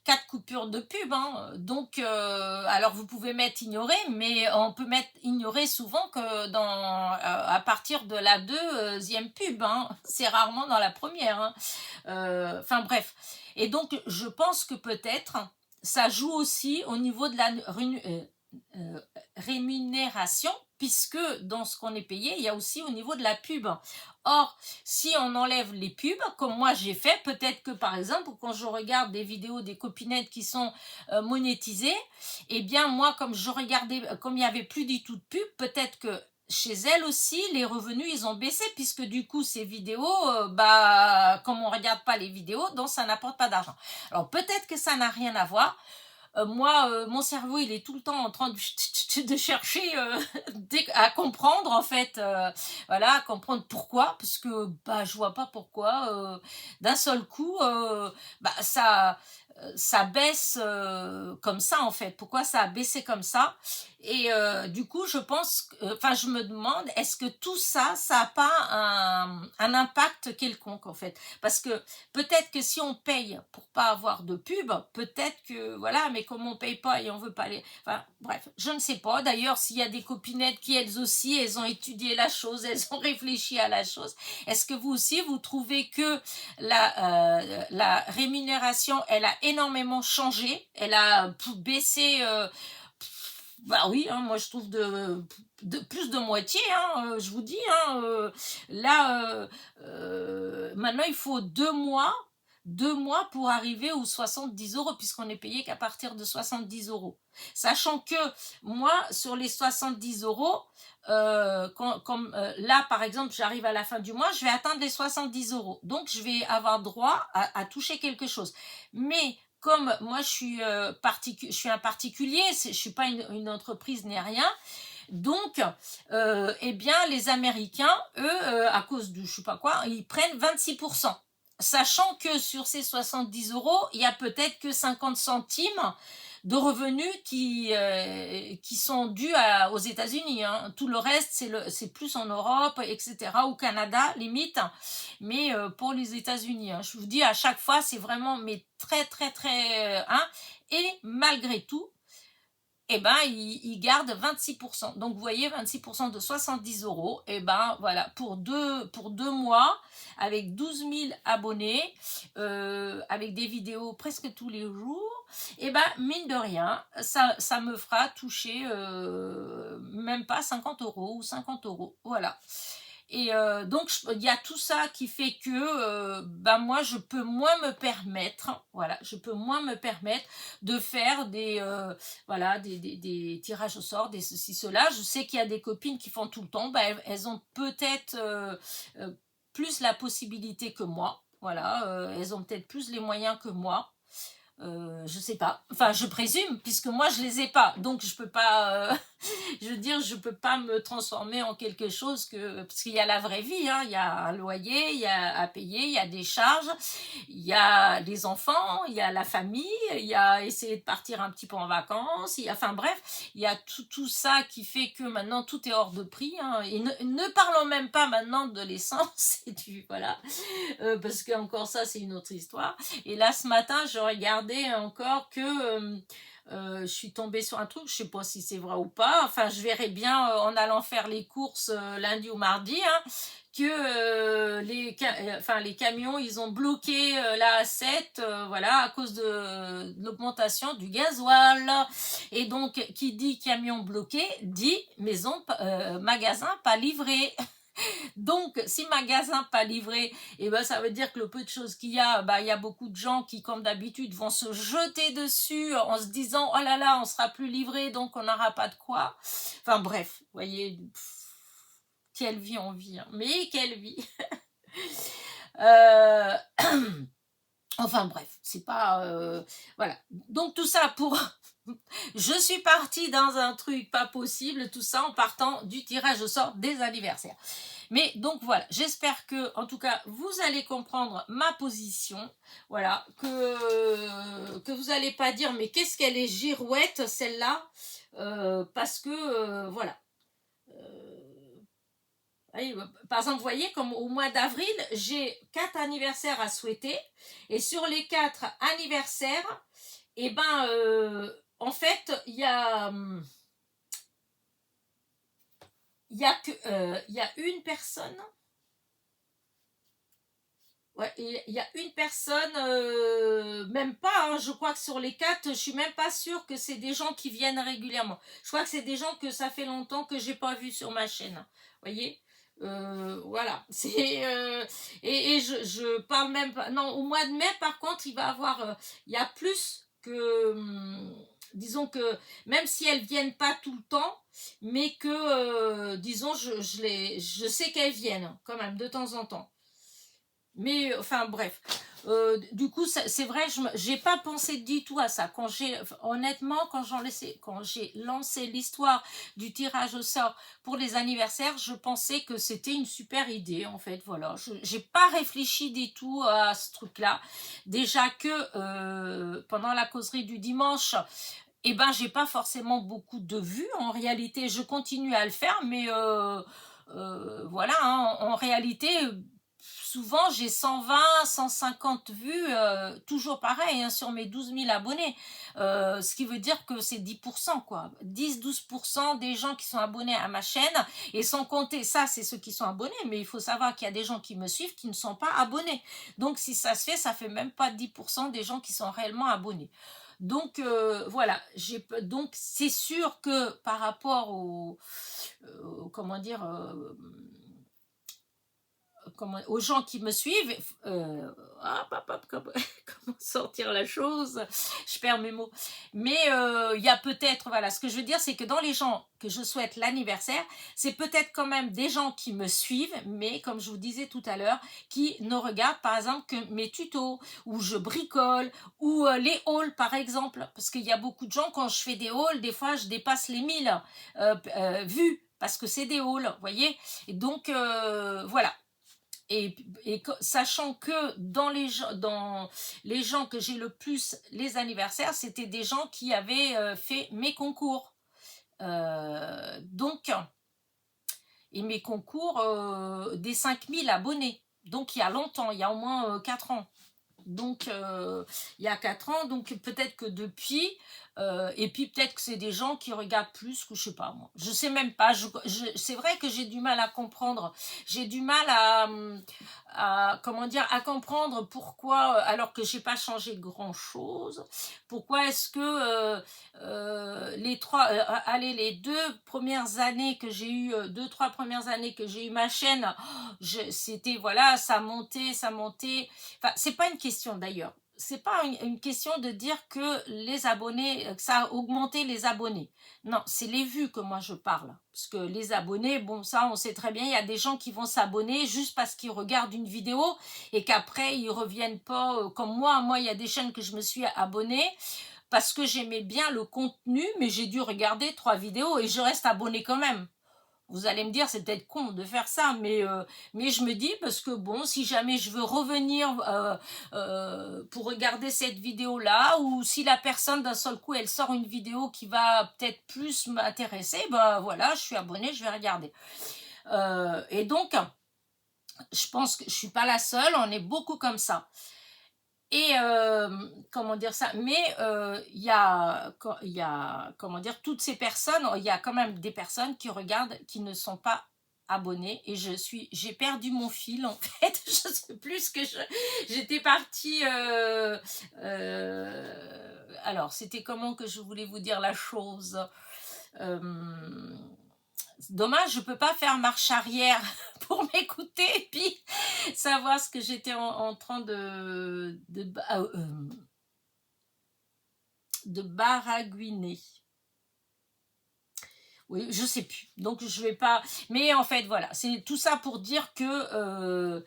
4 coupures de pub, hein. Donc, alors vous pouvez mettre ignorer, mais on peut mettre ignorer souvent que à partir de la deuxième pub, hein. C'est rarement dans la première, hein. Enfin bref. Et donc, je pense que peut-être ça joue aussi au niveau de la euh, rémunération, puisque dans ce qu'on est payé, il y a aussi au niveau de la pub. Or, si on enlève les pubs, comme moi j'ai fait, peut-être que par exemple, quand je regarde des vidéos des copinettes qui sont monétisées, eh bien moi, comme je regardais, comme il n'y avait plus du tout de pub, peut-être que chez elles aussi, les revenus, ils ont baissé, puisque du coup, ces vidéos, bah, comme on ne regarde pas les vidéos, donc ça n'apporte pas d'argent. Alors, peut-être que ça n'a rien à voir. Moi, mon cerveau, il est tout le temps en train de chercher à comprendre, en fait, voilà, à comprendre pourquoi, parce que bah, je vois pas pourquoi, d'un seul coup, bah, ça baisse comme ça, en fait. Pourquoi ça a baissé comme ça? Et du coup, je pense, enfin, je me demande, est-ce que tout ça, ça n'a pas un impact quelconque, en fait? Parce que peut-être que si on paye pour pas avoir de pub, peut-être que voilà, mais comme on paye pas et on veut pas les, enfin bref, je ne sais pas. D'ailleurs, s'il y a des copinettes qui elles aussi, elles ont étudié la chose, elles ont réfléchi à la chose. Est-ce que vous aussi vous trouvez que la rémunération, elle a énormément changé, elle a baissé? Bah oui, hein, moi je trouve de plus de moitié, hein, je vous dis, hein, là, maintenant il faut 2 mois pour arriver aux 70 €, puisqu'on est payé qu'à partir de 70 €. Sachant que moi, sur les 70 €, comme là par exemple, j'arrive à la fin du mois, je vais atteindre les 70 €. Donc je vais avoir droit à toucher quelque chose. Mais comme moi je suis un particulier, je ne suis pas une entreprise ni rien, donc eh bien les Américains, eux, à cause de je sais pas quoi, ils prennent 26%. Sachant que sur ces 70 €, il y a peut-être que 50 centimes de revenus qui sont dus aux États-Unis, hein. Tout le reste, c'est plus en Europe, etc., au Canada, limite. Mais pour les États-Unis, hein, je vous dis, à chaque fois, c'est vraiment mais très, très, très... hein. Et malgré tout, eh ben, ils gardent 26%. Donc, vous voyez, 26% de 70 €, eh ben, voilà, pour deux mois, avec 12 000 abonnés, avec des vidéos presque tous les jours, eh ben, mine de rien, ça me fera toucher même pas 50 € ou 50 €. Voilà. Et donc, il y a tout ça qui fait que ben moi, je peux moins me permettre, voilà, je peux moins me permettre de faire voilà, des tirages au sort, des ceci, cela. Je sais qu'il y a des copines qui font tout le temps, ben, elles ont peut-être plus la possibilité que moi, voilà, elles ont peut-être plus les moyens que moi. Je sais pas, enfin je présume, puisque moi je les ai pas, donc je peux pas, je veux dire, je peux pas me transformer en quelque chose parce qu'il y a la vraie vie, hein, il y a un loyer, il y a à payer, il y a des charges, il y a les enfants, il y a la famille, il y a essayer de partir un petit peu en vacances, enfin bref, il y a tout ça qui fait que maintenant tout est hors de prix, hein, et ne parlons même pas maintenant de l'essence, voilà, parce que encore ça c'est une autre histoire. Et là ce matin je regardais encore que je suis tombée sur un truc, je sais pas si c'est vrai ou pas, enfin je verrai bien en allant faire les courses lundi ou mardi, hein, que les camions ils ont bloqué la A7, voilà, à cause de l'augmentation du gasoil. Et donc qui dit camion bloqué dit magasin pas livré. Donc, si magasin pas livré, eh ben, ça veut dire que le peu de choses qu'il y a, bah, il y a beaucoup de gens qui, comme d'habitude, vont se jeter dessus en se disant, oh là là, on sera plus livré, donc on n'aura pas de quoi. Enfin, bref, vous voyez, quelle vie on vit, hein. Mais quelle vie. euh, Enfin bref, c'est pas... voilà. Donc tout ça pour... Je suis partie dans un truc pas possible, tout ça en partant du tirage au sort des anniversaires. Mais donc voilà, j'espère que, en tout cas, vous allez comprendre ma position. Voilà, que vous n'allez pas dire, mais qu'est-ce qu'elle est girouette, celle-là, parce que, voilà. Par exemple, vous voyez, comme au mois d'avril, j'ai 4 anniversaires à souhaiter. Et sur les 4 anniversaires, eh ben, en fait, il y a une personne. Ouais, il y a une personne, même pas, hein, je crois que sur les 4, je suis même pas sûre que c'est des gens qui viennent régulièrement. Je crois que c'est des gens que ça fait longtemps que j'ai pas vu sur ma chaîne. Vous voyez, voilà. Et je parle même pas. Non, au mois de mai, par contre, il va avoir, il y a plus que, disons que même si elles viennent pas tout le temps, mais que, disons, je sais qu'elles viennent quand même de temps en temps. Mais enfin bref, du coup c'est vrai, j'ai pas pensé du tout à ça. Honnêtement, quand j'ai lancé l'histoire du tirage au sort pour les anniversaires, je pensais que c'était une super idée en fait. Voilà, j'ai pas réfléchi du tout à ce truc-là. Déjà que pendant la causerie du dimanche, eh ben j'ai pas forcément beaucoup de vues. En réalité, je continue à le faire, mais voilà, hein, en réalité, souvent j'ai 120, 150 vues, toujours pareil, hein, sur mes 12 000 abonnés. Ce qui veut dire que c'est 10%, quoi. 10-12% des gens qui sont abonnés à ma chaîne, et sans compter, ça c'est ceux qui sont abonnés, mais il faut savoir qu'il y a des gens qui me suivent qui ne sont pas abonnés. Donc si ça fait même pas 10% des gens qui sont réellement abonnés. Donc voilà, donc c'est sûr que par rapport comment dire, aux gens qui me suivent, comment sortir la chose, je perds mes mots, mais il y a peut-être, voilà, ce que je veux dire, c'est que dans les gens que je souhaite l'anniversaire, c'est peut-être quand même des gens qui me suivent, mais comme je vous disais tout à l'heure, qui ne regardent par exemple que mes tutos, où je bricole, ou les hauls par exemple, parce qu'il y a beaucoup de gens, quand je fais des hauls, des fois je dépasse les 1000 vues, parce que c'est des hauls, vous voyez, et donc voilà. Et sachant que dans les gens que j'ai le plus les anniversaires, c'était des gens qui avaient fait mes concours. Donc, et mes concours des 5000 abonnés. Donc, il y a longtemps, il y a au moins 4 ans. Donc, il y a 4 ans, donc peut-être que depuis, et puis peut-être que c'est des gens qui regardent plus que je sais pas moi. Je sais même pas. C'est vrai que j'ai du mal à comprendre. J'ai du mal comment dire, à comprendre pourquoi, alors que j'ai pas changé grand chose. Pourquoi est-ce que les 2 premières années que j'ai eu, 2-3 premières années que j'ai eu ma chaîne, c'était voilà, ça montait. Enfin, c'est pas une question d'ailleurs. C'est pas une question de dire que les abonnés, que ça a augmenté les abonnés. Non, c'est les vues que moi je parle. Parce que les abonnés, bon, ça on sait très bien, il y a des gens qui vont s'abonner juste parce qu'ils regardent une vidéo et qu'après ils reviennent pas comme moi. Moi, il y a des chaînes que je me suis abonnée parce que j'aimais bien le contenu, mais j'ai dû regarder 3 vidéos et je reste abonnée quand même. Vous allez me dire, c'est peut-être con de faire ça, mais je me dis, parce que bon, si jamais je veux revenir pour regarder cette vidéo-là, ou si la personne d'un seul coup, elle sort une vidéo qui va peut-être plus m'intéresser, ben voilà, je suis abonnée, je vais regarder. Et donc, je pense que je suis pas la seule, on est beaucoup comme ça. Et comment dire ça, mais il y a comment dire, toutes ces personnes, il y a quand même des personnes qui regardent, qui ne sont pas abonnées, et j'ai perdu mon fil en fait. Je sais plus ce que j'étais partie alors c'était comment que je voulais vous dire la chose. Dommage, je peux pas faire marche arrière pour m'écouter et puis savoir ce que j'étais en train de baragouiner. Oui, je sais plus. Donc je vais pas. Mais en fait, voilà, c'est tout ça pour dire que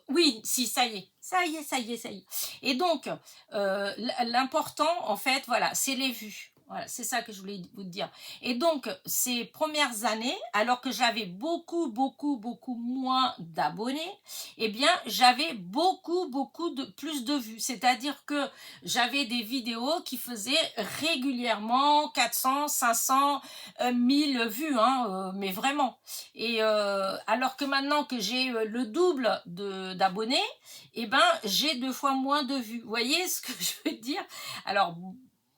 oui, si, ça y est. Ça y est, ça y est, ça y est. Et donc, l'important, en fait, voilà, c'est les vues. Voilà, c'est ça que je voulais vous dire. Et donc, ces premières années, alors que j'avais beaucoup, beaucoup, beaucoup moins d'abonnés, eh bien, j'avais beaucoup, beaucoup de plus de vues. C'est-à-dire que j'avais des vidéos qui faisaient régulièrement 400, 500, 1000 vues, hein, mais vraiment. Et alors que maintenant que j'ai le double d'abonnés, eh ben, j'ai 2 fois moins de vues. Vous voyez ce que je veux dire? Alors,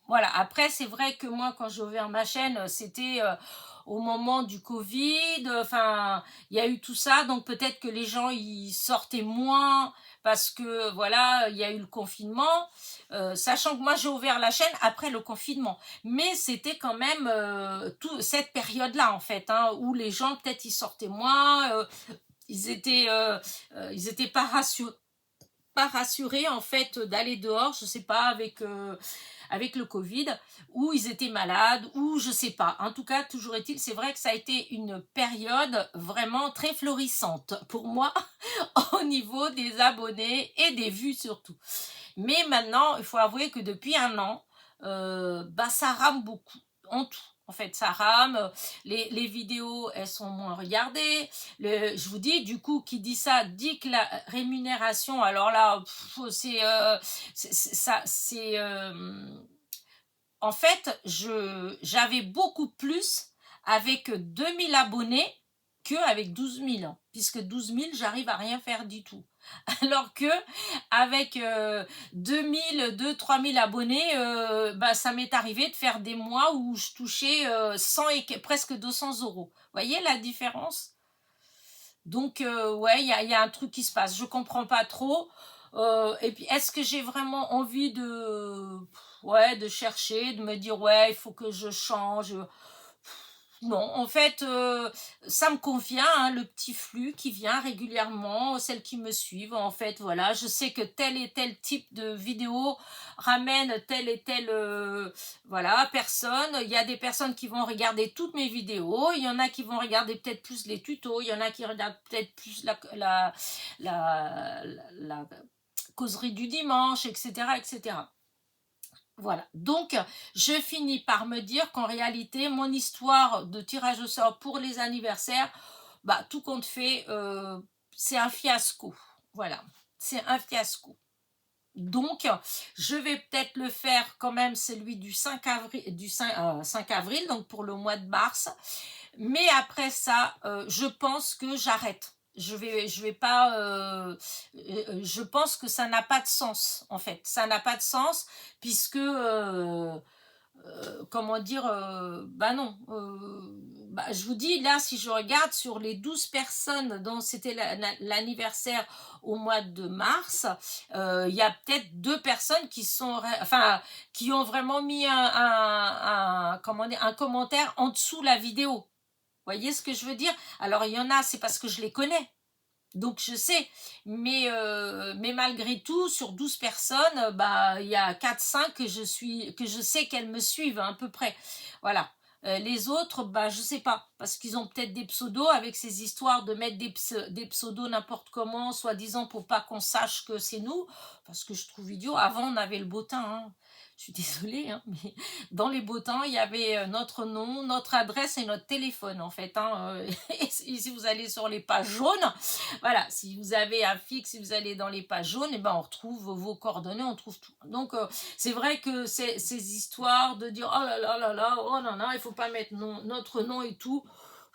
voilà. Après, c'est vrai que moi, quand j'ai ouvert ma chaîne, c'était au moment du Covid. Enfin, il y a eu tout ça. Donc, peut-être que les gens, ils sortaient moins parce que, voilà, il y a eu le confinement. Sachant que moi, j'ai ouvert la chaîne après le confinement. Mais c'était quand même cette période-là, en fait, hein, où les gens, peut-être, ils sortaient moins. Ils étaient pas rassurés en fait d'aller dehors, je sais pas, avec le Covid, ou ils étaient malades, ou je sais pas. En tout cas, toujours est-il, c'est vrai que ça a été une période vraiment très florissante pour moi au niveau des abonnés et des vues surtout. Mais maintenant, il faut avouer que depuis un an, bah ça rame beaucoup en tout. En fait, ça rame, les vidéos, elles sont moins regardées. Je vous dis, du coup, qui dit ça, dit que la rémunération, alors là, ça, c'est... en fait, j'avais beaucoup plus avec 2000 abonnés qu'avec 12 000, puisque 12 000, j'arrive à rien faire du tout. Alors que avec 2000, 2 000, 3 000 abonnés, bah, ça m'est arrivé de faire des mois où je touchais 100 et presque 200 euros. Vous voyez la différence? Donc, ouais, il y a un truc qui se passe. Je comprends pas trop. Et puis, est-ce que j'ai vraiment envie ouais, de chercher, de me dire, ouais, il faut que je change. Non, en fait, ça me convient, hein, le petit flux qui vient régulièrement, celles qui me suivent. En fait, voilà, je sais que tel et tel type de vidéo ramène telle et telle voilà, personne. Il y a des personnes qui vont regarder toutes mes vidéos, il y en a qui vont regarder peut-être plus les tutos, il y en a qui regardent peut-être plus la causerie du dimanche, etc., etc. Voilà, donc je finis par me dire qu'en réalité, mon histoire de tirage au sort pour les anniversaires, bah, tout compte fait, c'est un fiasco. Voilà, c'est un fiasco. Donc, je vais peut-être le faire quand même, celui du 5 avril, 5 avril, donc pour le mois de mars. Mais après ça, je pense que j'arrête. Je vais pas. Je pense que ça n'a pas de sens en fait. Ça n'a pas de sens puisque comment dire, bah non, bah, je vous dis, là, si je regarde sur les 12 personnes dont c'était l'anniversaire au mois de mars, il y a peut-être 2 personnes enfin, qui ont vraiment mis comment dire, un commentaire en dessous la vidéo. Voyez ce que je veux dire? Alors, il y en a, c'est parce que je les connais. Donc je sais, mais malgré tout, sur 12 personnes, bah il y a 4-5 que je sais qu'elles me suivent à peu près. Voilà. Les autres, bah je sais pas, parce qu'ils ont peut-être des pseudos avec ces histoires de mettre des pseudos n'importe comment, soi-disant pour pas qu'on sache que c'est nous, parce que je trouve idiot. Avant on avait le beau temps, hein. Je suis désolée, hein, mais dans les beaux temps, il y avait notre nom, notre adresse et notre téléphone en fait, hein. Et si vous allez sur les pages jaunes, voilà, si vous avez un fixe, si vous allez dans les pages jaunes, et ben on retrouve vos coordonnées, on trouve tout. Donc c'est vrai que ces histoires de dire oh là là là là, oh non non, il faut pas mettre notre nom et tout.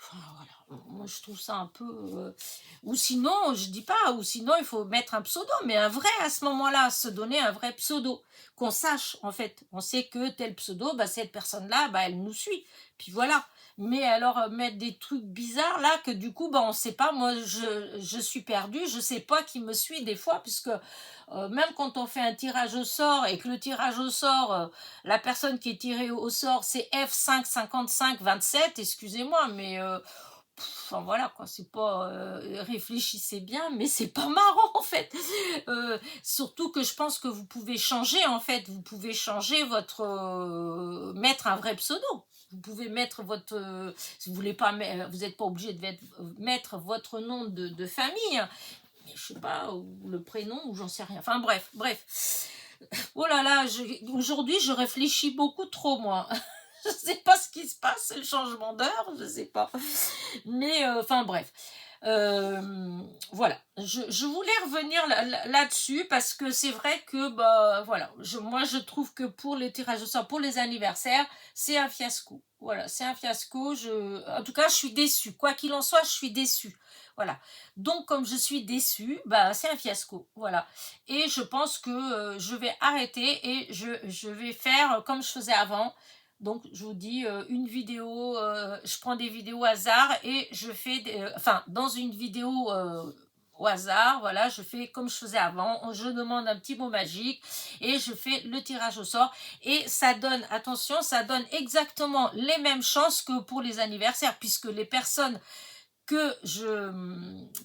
Enfin, voilà, moi je trouve ça un peu. Ou sinon, je dis pas, ou sinon il faut mettre un pseudo, mais un vrai à ce moment-là, se donner un vrai pseudo, qu'on sache en fait. On sait que tel pseudo, bah, cette personne-là, bah, elle nous suit. Puis voilà. Mais alors mettre des trucs bizarres là que du coup bah on sait pas, moi je suis perdue, je sais pas qui me suit des fois puisque même quand on fait un tirage au sort et que le tirage au sort la personne qui est tirée au sort c'est F5 55 27, excusez-moi mais enfin voilà quoi, c'est pas réfléchissez bien mais c'est pas marrant en fait. Surtout que je pense que vous pouvez changer en fait, vous pouvez changer votre mettre un vrai pseudo. Vous pouvez mettre si vous voulez pas, vous n'êtes pas obligé de mettre votre nom de famille. je sais pas, ou le prénom, ou j'en sais rien. Enfin bref, bref. Oh là là, aujourd'hui je réfléchis beaucoup trop moi. Je sais pas ce qui se passe, c'est le changement d'heure, je sais pas. Mais enfin bref. Voilà, je voulais revenir là-dessus parce que c'est vrai que bah voilà, moi je trouve que pour les tirages au sort, pour les anniversaires, c'est un fiasco. Voilà, c'est un fiasco. En tout cas, je suis déçue. Quoi qu'il en soit, je suis déçue. Voilà. Donc, comme je suis déçue, bah c'est un fiasco. Voilà. Et je pense que je vais arrêter et je vais faire comme je faisais avant. Donc, je vous dis une vidéo, je prends des vidéos au hasard et je fais, enfin, dans une vidéo au hasard, voilà, je fais comme je faisais avant, je demande un petit mot magique et je fais le tirage au sort. Et ça donne, attention, ça donne exactement les mêmes chances que pour les anniversaires, puisque les personnes que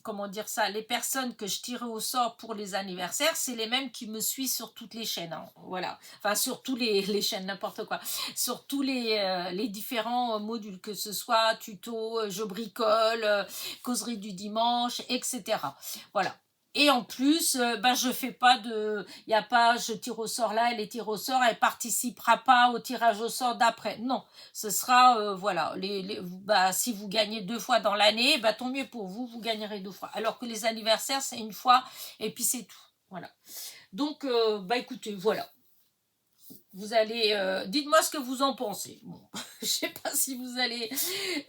comment dire ça, les personnes que je tirais au sort pour les anniversaires, c'est les mêmes qui me suivent sur toutes les chaînes, hein, voilà, enfin sur tous les chaînes, n'importe quoi, sur tous les différents modules, que ce soit tuto, je bricole, causerie du dimanche, etc. Voilà. Et en plus, je fais pas de, il y a pas, je tire au sort là, elle est tire au sort, elle participera pas au tirage au sort d'après. Non, ce sera, voilà, si vous gagnez 2 fois dans l'année, tant mieux pour vous, vous gagnerez 2 fois. Alors que les anniversaires, c'est une fois, et puis c'est tout. Voilà. Donc, écoutez, voilà. Vous allez, dites-moi ce que vous en pensez. Bon, je sais pas si vous allez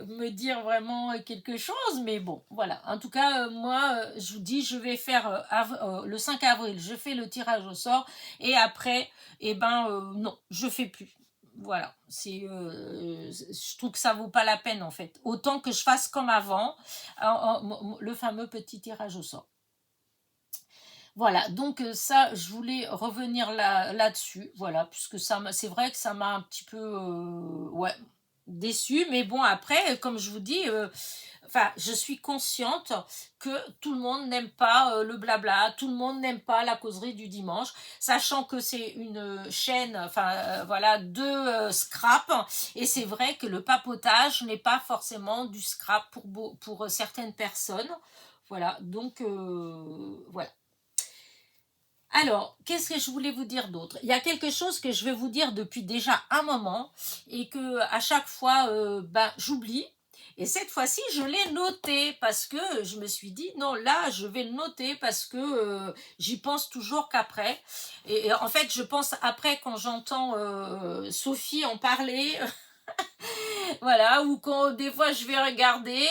me dire vraiment quelque chose, mais bon, voilà. En tout cas, moi, je vous dis, je vais faire le 5 avril, je fais le tirage au sort, et après, non, je fais plus. Voilà, je trouve que ça vaut pas la peine en fait. Autant que je fasse comme avant, le fameux petit tirage au sort. Voilà, donc ça, je voulais revenir là-dessus, voilà, puisque c'est vrai que ça m'a un petit peu, ouais, déçue, mais bon, après, comme je vous dis, enfin, je suis consciente que tout le monde n'aime pas le blabla, tout le monde n'aime pas la causerie du dimanche, sachant que c'est une chaîne, enfin, voilà, de scrap, et c'est vrai que le papotage n'est pas forcément du scrap pour certaines personnes, voilà, donc, voilà. Alors, qu'est-ce que je voulais vous dire d'autre? Il y a quelque chose que je vais vous dire depuis déjà un moment et que à chaque fois, j'oublie. Et cette fois-ci, je l'ai noté parce que je me suis dit, non, là, je vais le noter parce que j'y pense toujours qu'après. Et en fait, je pense après quand j'entends Sophie en parler. Voilà, ou quand des fois je vais regarder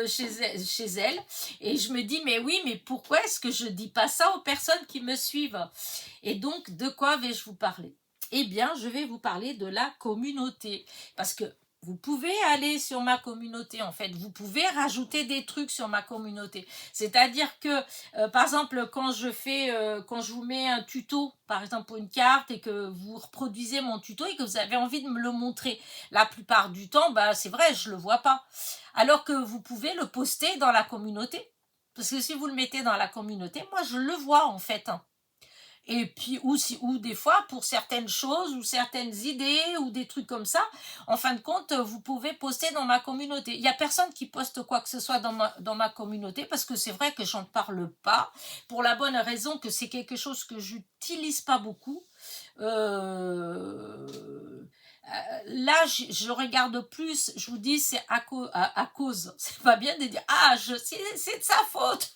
chez elle et je me dis mais oui, mais pourquoi est-ce que je dis pas ça aux personnes qui me suivent? Et donc de quoi vais-je vous parler? Eh bien, je vais vous parler de la communauté, parce que vous pouvez aller sur ma communauté, en fait, vous pouvez rajouter des trucs sur ma communauté. C'est-à-dire que, par exemple, quand je vous mets un tuto, par exemple pour une carte, et que vous reproduisez mon tuto et que vous avez envie de me le montrer, la plupart du temps, c'est vrai, je le vois pas. Alors que vous pouvez le poster dans la communauté. Parce que si vous le mettez dans la communauté, moi je le vois en fait. Et puis, ou des fois, pour certaines choses, ou certaines idées, ou des trucs comme ça, en fin de compte, vous pouvez poster dans ma communauté. Il n'y a personne qui poste quoi que ce soit dans ma communauté, parce que c'est vrai que j'en parle pas, pour la bonne raison que c'est quelque chose que j'utilise pas beaucoup. Euh, Là, je regarde plus, je vous dis, c'est à cause. C'est pas bien de dire, c'est de sa faute.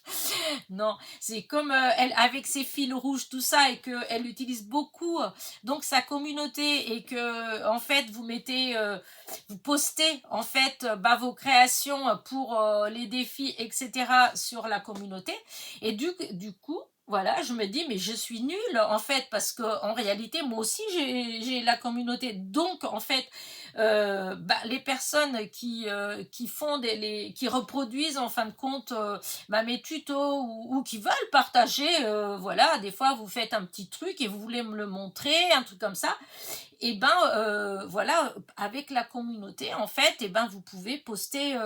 Non, c'est comme elle, avec ses fils rouges, tout ça, et qu'elle utilise beaucoup donc sa communauté, et que en fait, vous postez en fait vos créations pour les défis, etc. sur la communauté. Et du coup, voilà, je me dis, mais je suis nulle en fait, parce qu'en réalité, moi aussi, j'ai la communauté. Donc, en fait, les personnes qui font qui reproduisent en fin de compte mes tutos, ou qui veulent partager, voilà, des fois vous faites un petit truc et vous voulez me le montrer, un truc comme ça, et voilà, avec la communauté, en fait, et vous pouvez poster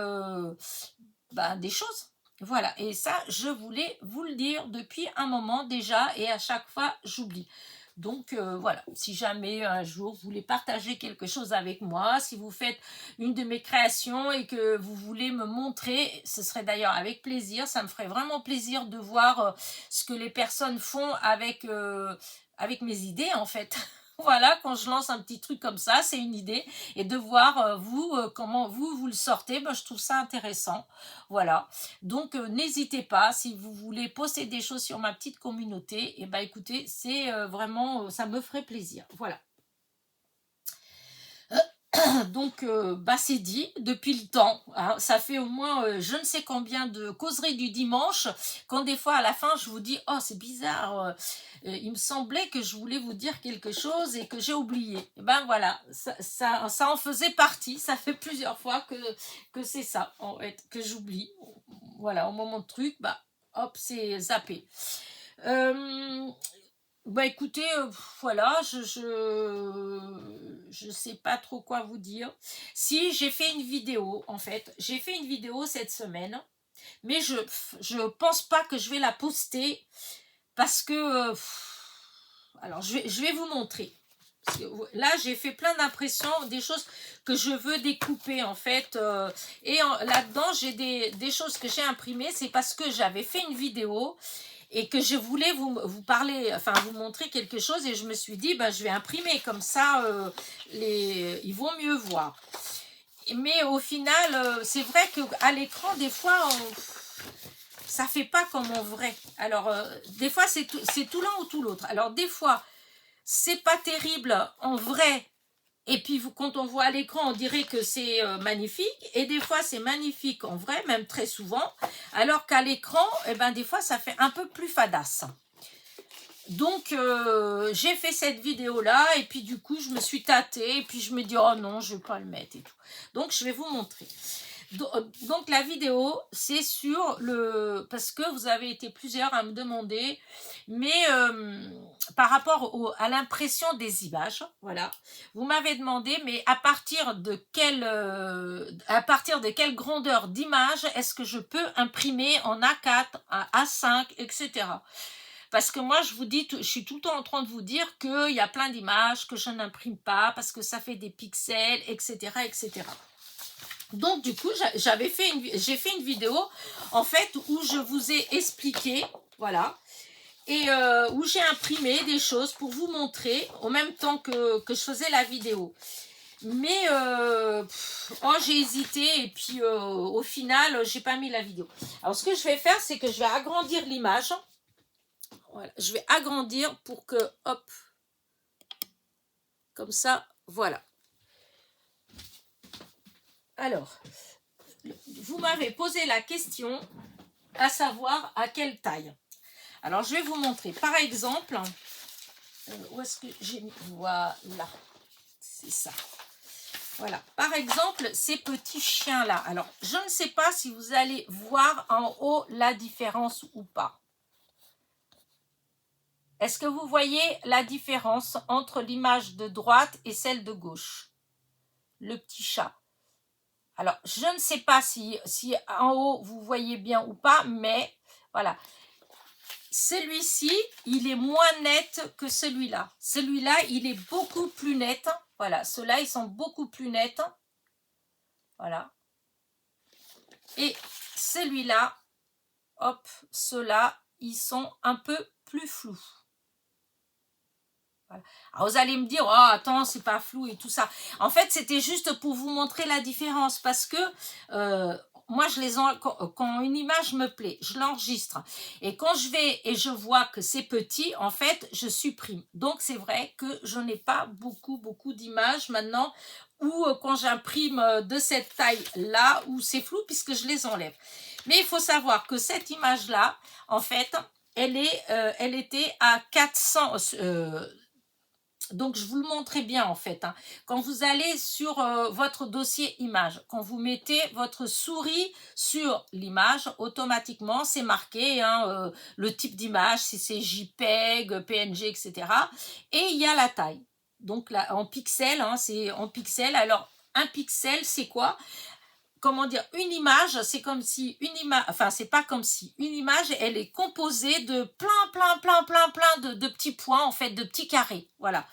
des choses. Voilà, et ça, je voulais vous le dire depuis un moment déjà, et à chaque fois, j'oublie. Donc voilà, si jamais un jour vous voulez partager quelque chose avec moi, si vous faites une de mes créations et que vous voulez me montrer, ce serait d'ailleurs avec plaisir, ça me ferait vraiment plaisir de voir ce que les personnes font avec mes idées en fait. Voilà, quand je lance un petit truc comme ça, c'est une idée. Et de voir comment vous le sortez, ben, je trouve ça intéressant. Voilà. Donc, n'hésitez pas, si vous voulez poster des choses sur ma petite communauté, et ben écoutez, c'est vraiment, ça me ferait plaisir. Voilà. Donc, bah, c'est dit depuis le temps. Hein. Ça fait au moins je ne sais combien de causeries du dimanche. Quand des fois à la fin je vous dis oh c'est bizarre, il me semblait que je voulais vous dire quelque chose et que j'ai oublié. Et ben voilà, ça en faisait partie. Ça fait plusieurs fois que c'est ça en fait que j'oublie. Voilà, au moment de truc, bah hop c'est zappé. Bah écoutez, voilà, je sais pas trop quoi vous dire. Si, j'ai fait une vidéo, en fait. J'ai fait une vidéo cette semaine, mais je pense pas que je vais la poster parce que... alors, je vais vous montrer. Parce que là, j'ai fait plein d'impressions, des choses que je veux découper, en fait. Et là-dedans, j'ai des choses que j'ai imprimées. C'est parce que j'avais fait une vidéo et que je voulais vous parler, enfin vous montrer quelque chose et je me suis dit, bah, je vais imprimer comme ça, ils vont mieux voir. Mais au final, c'est vrai qu'à l'écran, des fois, ça fait pas comme en vrai. Alors, des fois, c'est tout l'un ou tout l'autre. Alors, des fois, c'est pas terrible en vrai. Et puis, quand on voit à l'écran, on dirait que c'est magnifique. Et des fois, c'est magnifique en vrai, même très souvent. Alors qu'à l'écran, eh ben, des fois, ça fait un peu plus fadasse. Donc, j'ai fait cette vidéo-là. Et puis, du coup, je me suis tâtée. Et puis, je me dis, oh non, je ne vais pas le mettre et tout. Donc, je vais vous montrer. Donc, la vidéo, c'est sur le... Parce que vous avez été plusieurs à me demander, mais par rapport à l'impression des images, voilà, vous m'avez demandé, mais à partir de quelle grandeur d'image est-ce que je peux imprimer en A4, A5, etc. Parce que moi, je suis tout le temps en train de vous dire qu'il y a plein d'images que je n'imprime pas parce que ça fait des pixels, etc., etc. Donc, du coup, j'ai fait une vidéo, en fait, où je vous ai expliqué, voilà, et où j'ai imprimé des choses pour vous montrer, en même temps que je faisais la vidéo. Mais, j'ai hésité, et puis, au final, j'ai pas mis la vidéo. Alors, ce que je vais faire, c'est que je vais agrandir l'image. Voilà, je vais agrandir pour que, hop, comme ça, voilà. Alors, vous m'avez posé la question, à savoir à quelle taille. Alors, je vais vous montrer. Par exemple, où est-ce que j'ai mis? Voilà, c'est ça. Voilà. Par exemple, ces petits chiens-là. Alors, je ne sais pas si vous allez voir en haut la différence ou pas. Est-ce que vous voyez la différence entre l'image de droite et celle de gauche? Le petit chat. Alors, je ne sais pas si en haut, vous voyez bien ou pas, mais voilà. Celui-ci, il est moins net que celui-là. Celui-là, il est beaucoup plus net. Voilà, ceux-là, ils sont beaucoup plus nets. Voilà. Et celui-là, hop, ceux-là, ils sont un peu plus flous. Voilà. Alors, vous allez me dire, oh, attends, c'est pas flou et tout ça. En fait, c'était juste pour vous montrer la différence parce que moi, quand une image me plaît, je l'enregistre. Et quand je vais et je vois que c'est petit, en fait, je supprime. Donc, c'est vrai que je n'ai pas beaucoup d'images maintenant ou quand j'imprime de cette taille-là, où c'est flou puisque je les enlève. Mais il faut savoir que cette image-là, en fait, elle était à 400... donc, je vous le montrais bien en fait. Hein. Quand vous allez sur votre dossier image, quand vous mettez votre souris sur l'image, automatiquement, c'est marqué hein, le type d'image, si c'est JPEG, PNG, etc. Et il y a la taille. Donc, là, en pixels, hein, c'est en pixels. Alors, un pixel, c'est quoi? comment dire, une image, c'est comme si une image, enfin c'est pas comme si, une image, elle est composée de plein de petits points, en fait, de petits carrés, voilà.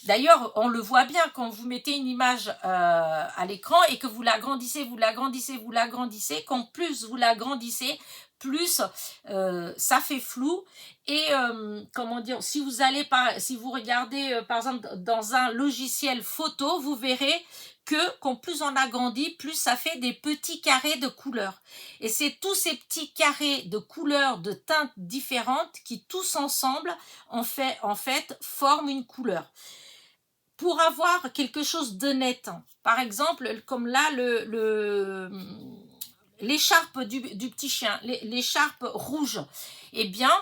D'ailleurs, on le voit bien quand vous mettez une image à l'écran et que vous l'agrandissez, qu'en plus vous l'agrandissez, plus ça fait flou. Et comment dire, si vous regardez par exemple dans un logiciel photo, vous verrez qu'en plus on agrandit, plus ça fait des petits carrés de couleurs. Et c'est tous ces petits carrés de couleurs, de teintes différentes qui tous ensemble en fait forment une couleur. Pour avoir quelque chose de net, par exemple, comme là, l'écharpe du petit chien, l'écharpe rouge, eh bien,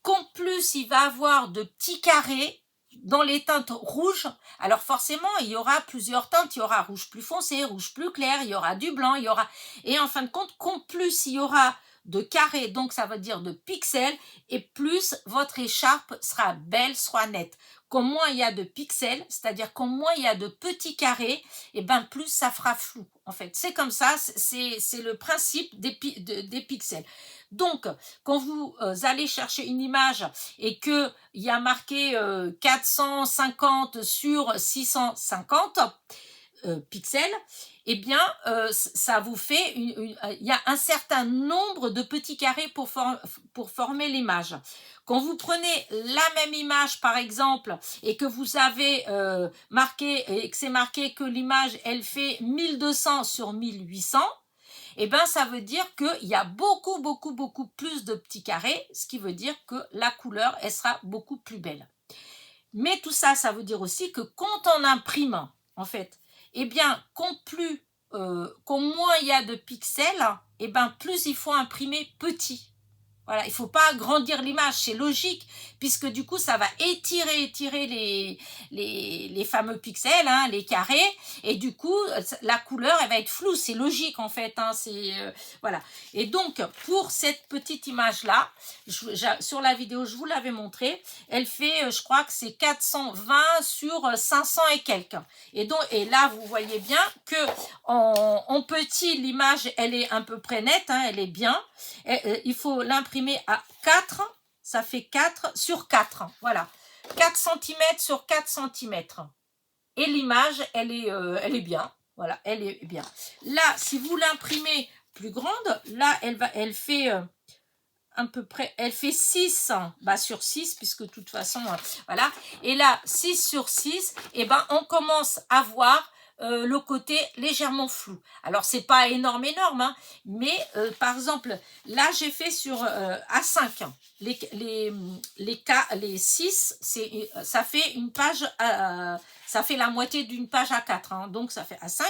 qu'en plus il va avoir de petits carrés dans les teintes rouges, alors forcément, il y aura plusieurs teintes, il y aura rouge plus foncé, rouge plus clair, il y aura du blanc, il y aura... Et en fin de compte, qu'en plus il y aura de carrés, donc ça veut dire de pixels, et plus votre écharpe sera belle, sera nette. Qu'au moins il y a de pixels, c'est-à-dire qu'au moins il y a de petits carrés, et ben plus ça fera flou. En fait, c'est comme ça, c'est le principe des pixels. Donc, quand vous allez chercher une image et qu'il y a marqué 450 sur 650 pixels, eh bien, ça vous fait, il y a un certain nombre de petits carrés pour former l'image. Quand vous prenez la même image, par exemple, et que vous avez marqué, et que c'est marqué que l'image, elle fait 1200 sur 1800, eh bien, ça veut dire qu'il y a beaucoup plus de petits carrés, ce qui veut dire que la couleur, elle sera beaucoup plus belle. Mais tout ça, ça veut dire aussi que quand on imprime, en fait, eh bien, qu'au moins il y a de pixels, eh bien, plus il faut imprimer petit. Voilà, il ne faut pas agrandir l'image, c'est logique, puisque du coup, ça va étirer les fameux pixels, hein, les carrés, et du coup, la couleur, elle va être floue, c'est logique en fait, hein, voilà. Et donc, pour cette petite image-là, sur la vidéo, je vous l'avais montré, elle fait, je crois que c'est 420 sur 500 et quelques. Et là, vous voyez bien que en petit, l'image, elle est à peu près nette, hein, elle est bien. Il faut l'imprimer à 4, ça fait 4 sur 4, voilà, 4 cm sur 4 cm. Et l'image, elle est bien, voilà, elle est bien. Là, si vous l'imprimez plus grande, là, elle fait à peu près, elle fait 6 sur 6, puisque de toute façon, voilà. Et là, 6 sur 6, et ben, on commence à voir le côté légèrement flou. Alors, c'est pas énorme, hein, mais par exemple, là, j'ai fait sur A5. Les 6, ça fait une page, ça fait la moitié d'une page A4, hein, donc ça fait A5.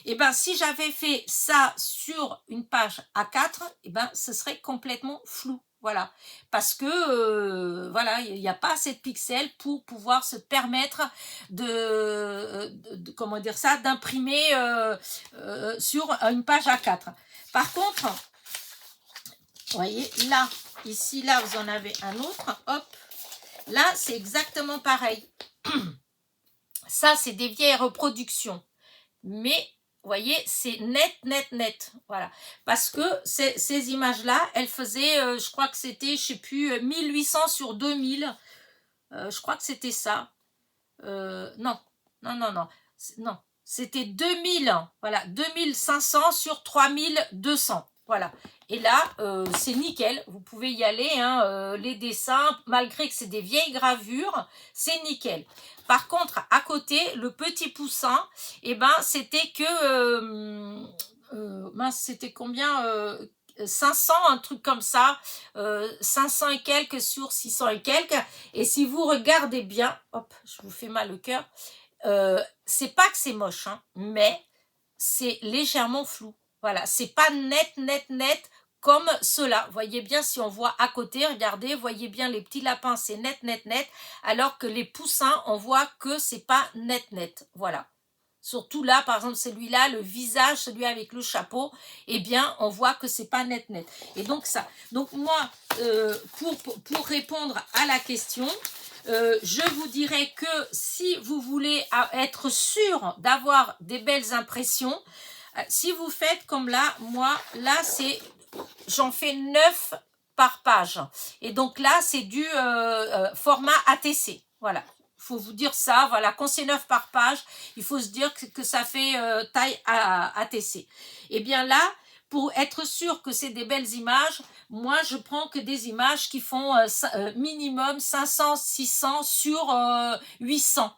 Et ben, si j'avais fait ça sur une page A4, et ben, ce serait complètement flou. Voilà, parce que voilà, il n'y a pas assez de pixels pour pouvoir se permettre comment dire ça, d'imprimer sur une page A4. Par contre, vous voyez, là, ici, là, vous en avez un autre, hop, là, c'est exactement pareil. Ça, c'est des vieilles reproductions, mais vous voyez, c'est net, voilà. Parce que ces images-là, elles faisaient, je crois que c'était, je sais plus, 1800 sur 2000. Je crois que c'était ça. Non. C'était 2000, voilà, 2500 sur 3200. Voilà. Et là, c'est nickel. Vous pouvez y aller, hein, les dessins, malgré que c'est des vieilles gravures, c'est nickel. Par contre, à côté, le petit poussin, eh ben, c'était que... c'était combien 500, un truc comme ça. 500 et quelques sur 600 et quelques. Et si vous regardez bien, hop, je vous fais mal au cœur, c'est pas que c'est moche, hein, mais c'est légèrement flou. Voilà, c'est pas net comme cela. Voyez bien, si on voit à côté, regardez, voyez bien les petits lapins, c'est net, alors que les poussins, on voit que c'est pas net. Voilà. Surtout là, par exemple, celui-là, le visage, celui avec le chapeau, eh bien, on voit que c'est pas net. Et donc ça. Donc moi, pour répondre à la question, je vous dirais que si vous voulez être sûr d'avoir des belles impressions, Si vous faites comme là, moi, là, j'en fais 9 par page. Et donc là, c'est du format ATC. Voilà. Il faut vous dire ça. Voilà. Quand c'est 9 par page, il faut se dire que ça fait taille ATC. Et bien là, pour être sûr que c'est des belles images, moi, je prends que des images qui font minimum 500, 600 sur 800.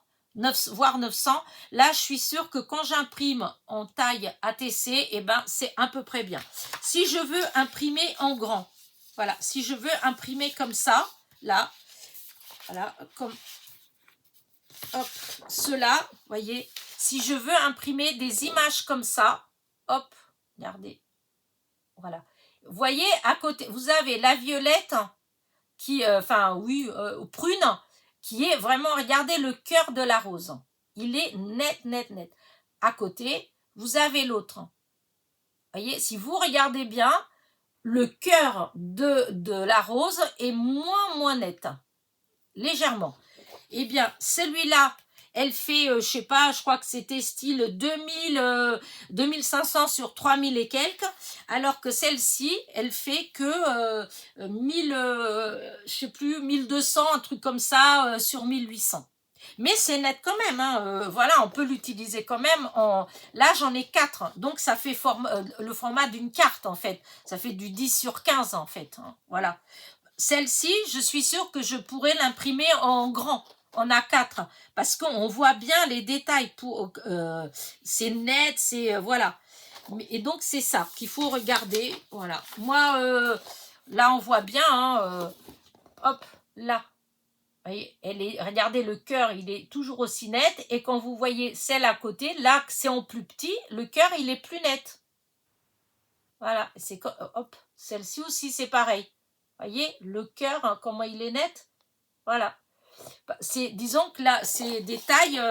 Voire 900. Là, je suis sûre que quand j'imprime en taille ATC, eh ben, c'est à peu près bien. Si je veux imprimer en grand, voilà, si je veux imprimer comme ça, là, voilà, comme, hop, cela, voyez, si je veux imprimer des images comme ça, hop, regardez, voilà. Vous voyez, à côté, vous avez la violette qui, prune, qui est vraiment, regardez le cœur de la rose. Il est net, net, net. À côté, vous avez l'autre. Voyez, si vous regardez bien, le cœur de la rose est moins net. Légèrement. Eh bien, celui-là, elle fait, je sais pas, je crois que c'était style 2500 sur 3000 et quelques, alors que celle-ci, elle fait que 1000, je sais plus, 1200, un truc comme ça, sur 1800. Mais c'est net quand même, hein. Voilà, on peut l'utiliser quand même. Là, j'en ai 4, donc ça fait le format d'une carte, en fait. Ça fait du 10 sur 15, en fait, hein. Voilà. Celle-ci, je suis sûre que je pourrais l'imprimer en grand, en A4, parce qu'on voit bien les détails. C'est net, c'est... voilà. Et donc, c'est ça qu'il faut regarder. Voilà. Moi, là, on voit bien, hein, hop, là. Voyez, regardez, le cœur, il est toujours aussi net. Et quand vous voyez celle à côté, là, c'est en plus petit, le cœur, il est plus net. Voilà. Hop, celle-ci aussi, c'est pareil. Voyez, le cœur, hein, comment il est net. Voilà. Disons que là, c'est des tailles...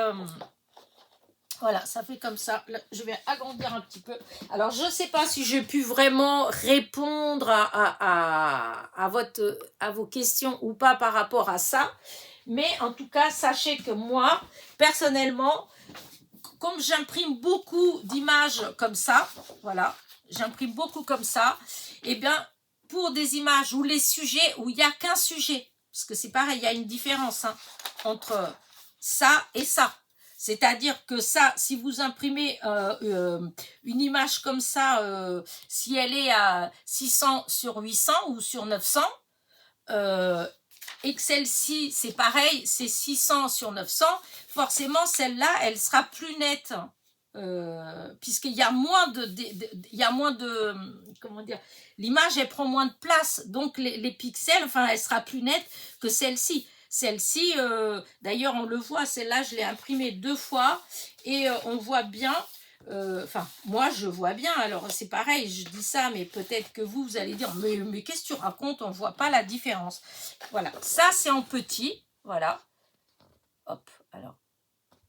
voilà, ça fait comme ça. Là, je vais agrandir un petit peu. Alors, je ne sais pas si j'ai pu vraiment répondre à vos questions ou pas par rapport à ça. Mais en tout cas, sachez que moi, personnellement, comme j'imprime beaucoup d'images comme ça, voilà, j'imprime beaucoup comme ça, et bien, pour des images où les sujets, où il n'y a qu'un sujet, parce que c'est pareil, il y a une différence, hein, entre ça et ça. C'est-à-dire que ça, si vous imprimez une image comme ça, si elle est à 600 sur 800 ou sur 900, et que celle-ci, c'est pareil, c'est 600 sur 900, forcément, celle-là, elle sera plus nette. Puisqu'il y a moins comment dire, l'image, elle prend moins de place. Donc, les pixels, enfin, elle sera plus nette que celle-ci. Celle-ci, d'ailleurs, on le voit, celle-là, je l'ai imprimée 2 fois. Et on voit bien... Enfin, moi, je vois bien. Alors, c'est pareil, je dis ça, mais peut-être que vous allez dire, mais qu'est-ce que tu racontes? On ne voit pas la différence. Voilà, ça, c'est en petit. Voilà. Hop, alors.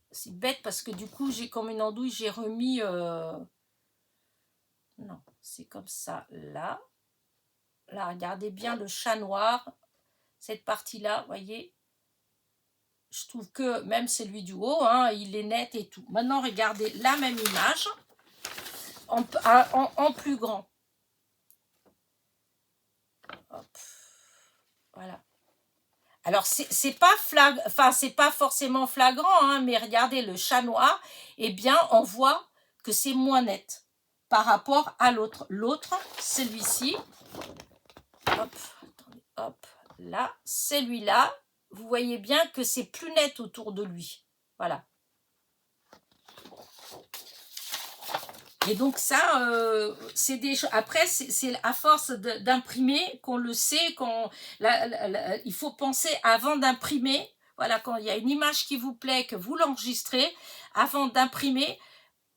C'est bête parce que du coup, j'ai comme une andouille, j'ai remis... Non, c'est comme ça, là. Là, regardez bien le chat noir. Cette partie-là, vous voyez, je trouve que même celui du haut, hein, il est net et tout. Maintenant, regardez la même image en plus grand. Hop. Voilà. Alors, c'est pas forcément flagrant, hein, mais regardez le chat noir, eh bien, on voit que c'est moins net par rapport à l'autre. L'autre, celui-ci, hop, attendez, hop, là, celui-là, vous voyez bien que c'est plus net autour de lui. Voilà. Et donc ça, c'est des choses. Après, c'est à force d'imprimer qu'on le sait. Il faut penser avant d'imprimer. Voilà, quand il y a une image qui vous plaît, que vous l'enregistrez, avant d'imprimer,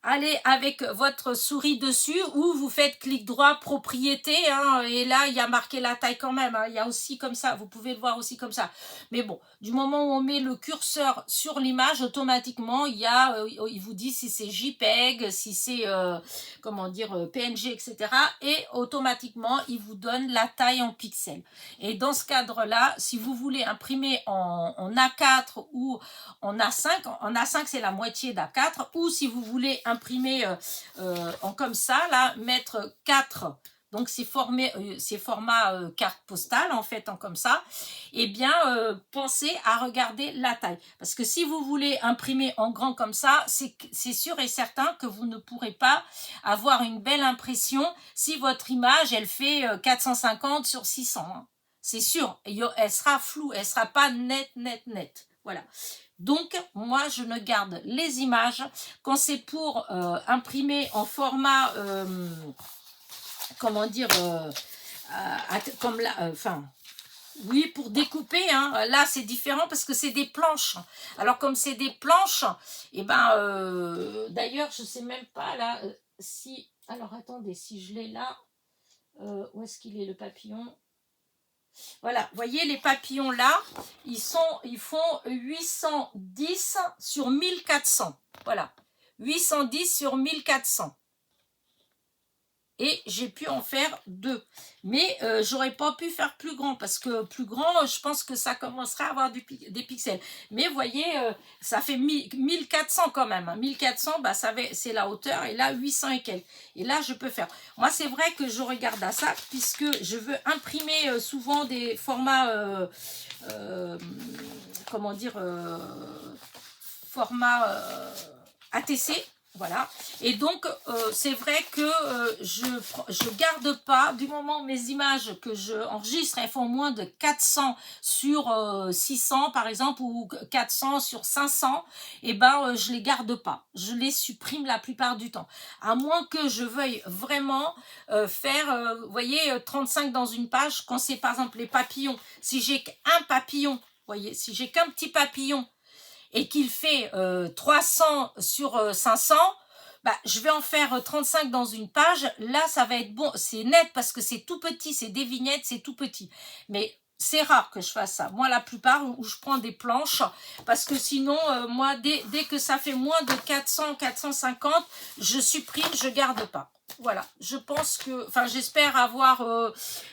allez avec votre souris dessus ou vous faites clic droit propriété, hein, et là il y a marqué la taille quand même, hein, il y a aussi comme ça, vous pouvez le voir aussi comme ça, mais bon, du moment où on met le curseur sur l'image, automatiquement il vous dit si c'est JPEG, si c'est comment dire, PNG, etc., et automatiquement il vous donne la taille en pixels. Et dans ce cadre là, si vous voulez imprimer en A4 ou en A5 c'est la moitié d'A4, ou si vous voulez imprimer en comme ça, là, mettre 4, donc c'est format carte postale en fait, en comme ça, eh bien pensez à regarder la taille, parce que si vous voulez imprimer en grand comme ça, c'est sûr et certain que vous ne pourrez pas avoir une belle impression si votre image elle fait 450 sur 600, hein. C'est sûr, elle sera floue, elle sera pas nette. Voilà. Donc, moi, je ne garde les images quand c'est pour imprimer en format, comment dire, comme là, enfin, oui, pour découper, hein. Là, c'est différent parce que c'est des planches. Alors, comme c'est des planches, et ben, d'ailleurs, je sais même pas, là, si, alors, attendez, si je l'ai là, où est-ce qu'il est, le papillon? Voilà, vous voyez les papillons là, ils font 810 sur 1400. Voilà, 810 sur 1400. Et j'ai pu en faire 2. Mais j'aurais pas pu faire plus grand, parce que plus grand, je pense que ça commencerait à avoir des pixels. Mais vous voyez, ça fait 1400 quand même. 1400, bah, c'est la hauteur, et là 800 et quelques. Et là, je peux faire. Moi, c'est vrai que je regarde à ça, puisque je veux imprimer souvent des formats, comment dire, format ATC. Voilà, et donc c'est vrai que je garde pas, du moment où mes images que je enregistre, elles font moins de 400 sur 600 par exemple, ou 400 sur 500, et ben je les garde pas, je les supprime la plupart du temps, à moins que je veuille vraiment faire, vous voyez, 35 dans une page, quand c'est par exemple les papillons, si j'ai qu'un papillon, vous voyez, si j'ai qu'un petit papillon, et qu'il fait 300 sur 500, bah, je vais en faire 35 dans une page. Là, ça va être bon. C'est net parce que c'est tout petit, c'est des vignettes, c'est tout petit. Mais c'est rare que je fasse ça. Moi, la plupart, où je prends des planches, parce que sinon, moi, dès que ça fait moins de 400, 450, je supprime, je garde pas. Voilà, je pense que, enfin, j'espère avoir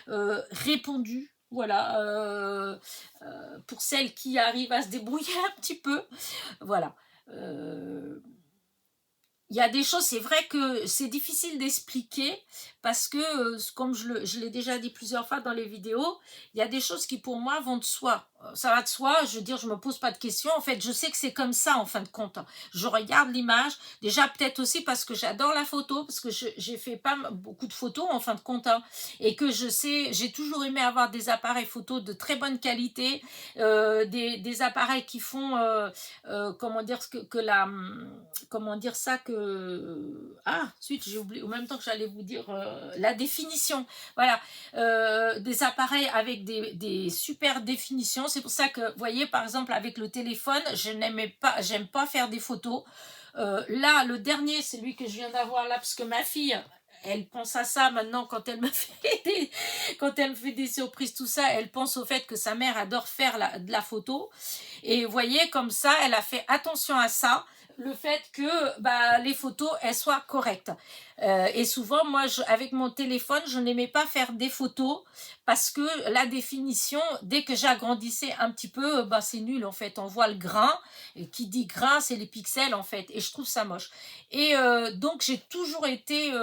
répondu. Voilà, pour celles qui arrivent à se débrouiller un petit peu. Voilà. Il y a des choses, c'est vrai que c'est difficile d'expliquer, parce que, comme je l'ai déjà dit plusieurs fois dans les vidéos, il y a des choses qui pour moi vont de soi. Ça va de soi, je veux dire, je me pose pas de questions. En fait, je sais que c'est comme ça en fin de compte. Je regarde l'image, déjà peut-être aussi parce que j'adore la photo, parce que j'ai fait pas beaucoup de photos en fin de compte, hein, et que je sais, j'ai toujours aimé avoir des appareils photos de très bonne qualité, des appareils qui font, comment dire, comment dire ça, suite j'ai oublié, au même temps que j'allais vous dire la définition, voilà, des appareils avec des super définitions. C'est pour ça que, vous voyez, par exemple, avec le téléphone, j'aime pas faire des photos. Là, le dernier, c'est lui que je viens d'avoir là, parce que ma fille, elle pense à ça maintenant quand elle me fait des surprises, tout ça. Elle pense au fait que sa mère adore faire de la photo. Et vous voyez, comme ça, elle a fait attention à ça, le fait que bah, les photos, elles soient correctes. Et souvent, moi, avec mon téléphone, je n'aimais pas faire des photos, parce que la définition, dès que j'agrandissais un petit peu, bah, c'est nul en fait. On voit le grain, et qui dit grain, c'est les pixels en fait. Et je trouve ça moche. Et donc, j'ai toujours été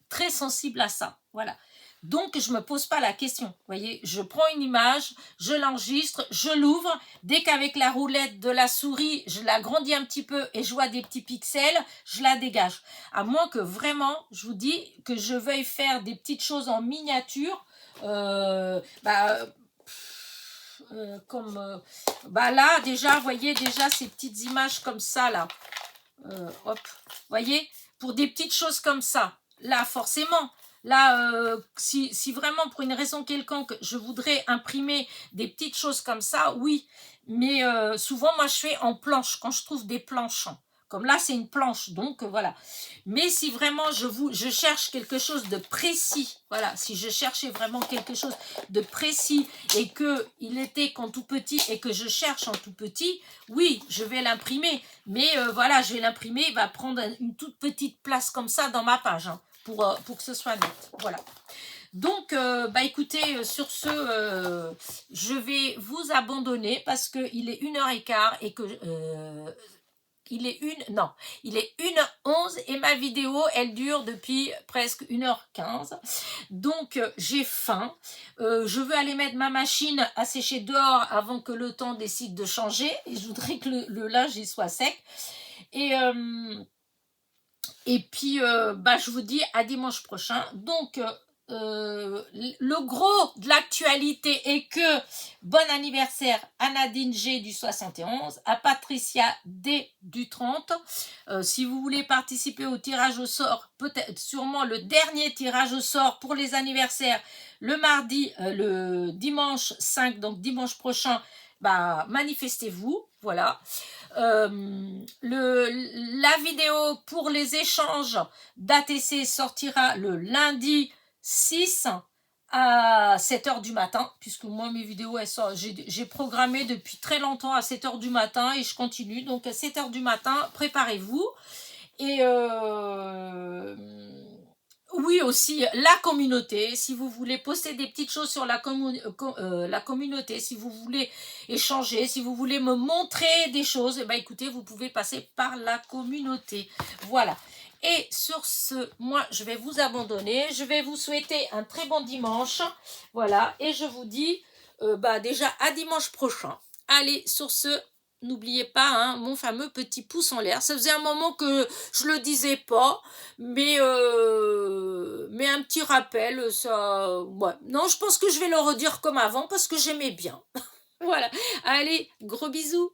très sensible à ça. Voilà. Donc, je ne me pose pas la question. Vous voyez, je prends une image, je l'enregistre, je l'ouvre. Dès qu'avec la roulette de la souris, je l'agrandis un petit peu et je vois des petits pixels, je la dégage. À moins que vraiment, je vous dis, que je veuille faire des petites choses en miniature, comme là, déjà, vous voyez, déjà ces petites images comme ça, là. Hop, vous voyez, pour des petites choses comme ça. Là, forcément, là, si vraiment pour une raison quelconque, je voudrais imprimer des petites choses comme ça, oui. Mais souvent, moi, je fais en planche, quand je trouve des planches. Comme là, c'est une planche, donc voilà. Mais si vraiment je cherche quelque chose de précis, voilà, si je cherchais vraiment quelque chose de précis et qu'il était qu'en tout petit et que je cherche en tout petit, oui, je vais l'imprimer. Mais voilà, je vais l'imprimer, il va prendre une toute petite place comme ça dans ma page, hein, pour que ce soit net. Voilà. Donc, écoutez, sur ce, je vais vous abandonner parce qu'il est 1h15 et que il est non, il est 1h11 et ma vidéo, elle dure depuis presque 1h15. Donc, j'ai faim. Je veux aller mettre ma machine à sécher dehors avant que le temps décide de changer. Et je voudrais que le linge il soit sec. Et puis, je vous dis à dimanche prochain. Donc, le gros de l'actualité est que bon anniversaire à Nadine G du 71, à Patricia D du 30. Si vous voulez participer au tirage au sort, peut-être sûrement le dernier tirage au sort pour les anniversaires, le dimanche 5, donc dimanche prochain, manifestez-vous, voilà. La vidéo pour les échanges d'ATC sortira le lundi 6 à 7h du matin, puisque moi mes vidéos j'ai programmé depuis très longtemps à 7h du matin et je continue, donc à 7h du matin, préparez-vous. Et oui, aussi la communauté, si vous voulez poster des petites choses sur la communauté, si vous voulez échanger, si vous voulez me montrer des choses, écoutez, vous pouvez passer par la communauté. Voilà. Et sur ce, moi, je vais vous abandonner. Je vais vous souhaiter un très bon dimanche. Voilà. Et je vous dis déjà à dimanche prochain. Allez, sur ce, n'oubliez pas mon fameux petit pouce en l'air. Ça faisait un moment que je le disais pas, mais un petit rappel, ça... Ouais. Non, je pense que je vais le redire comme avant parce que j'aimais bien. Voilà. Allez, gros bisous.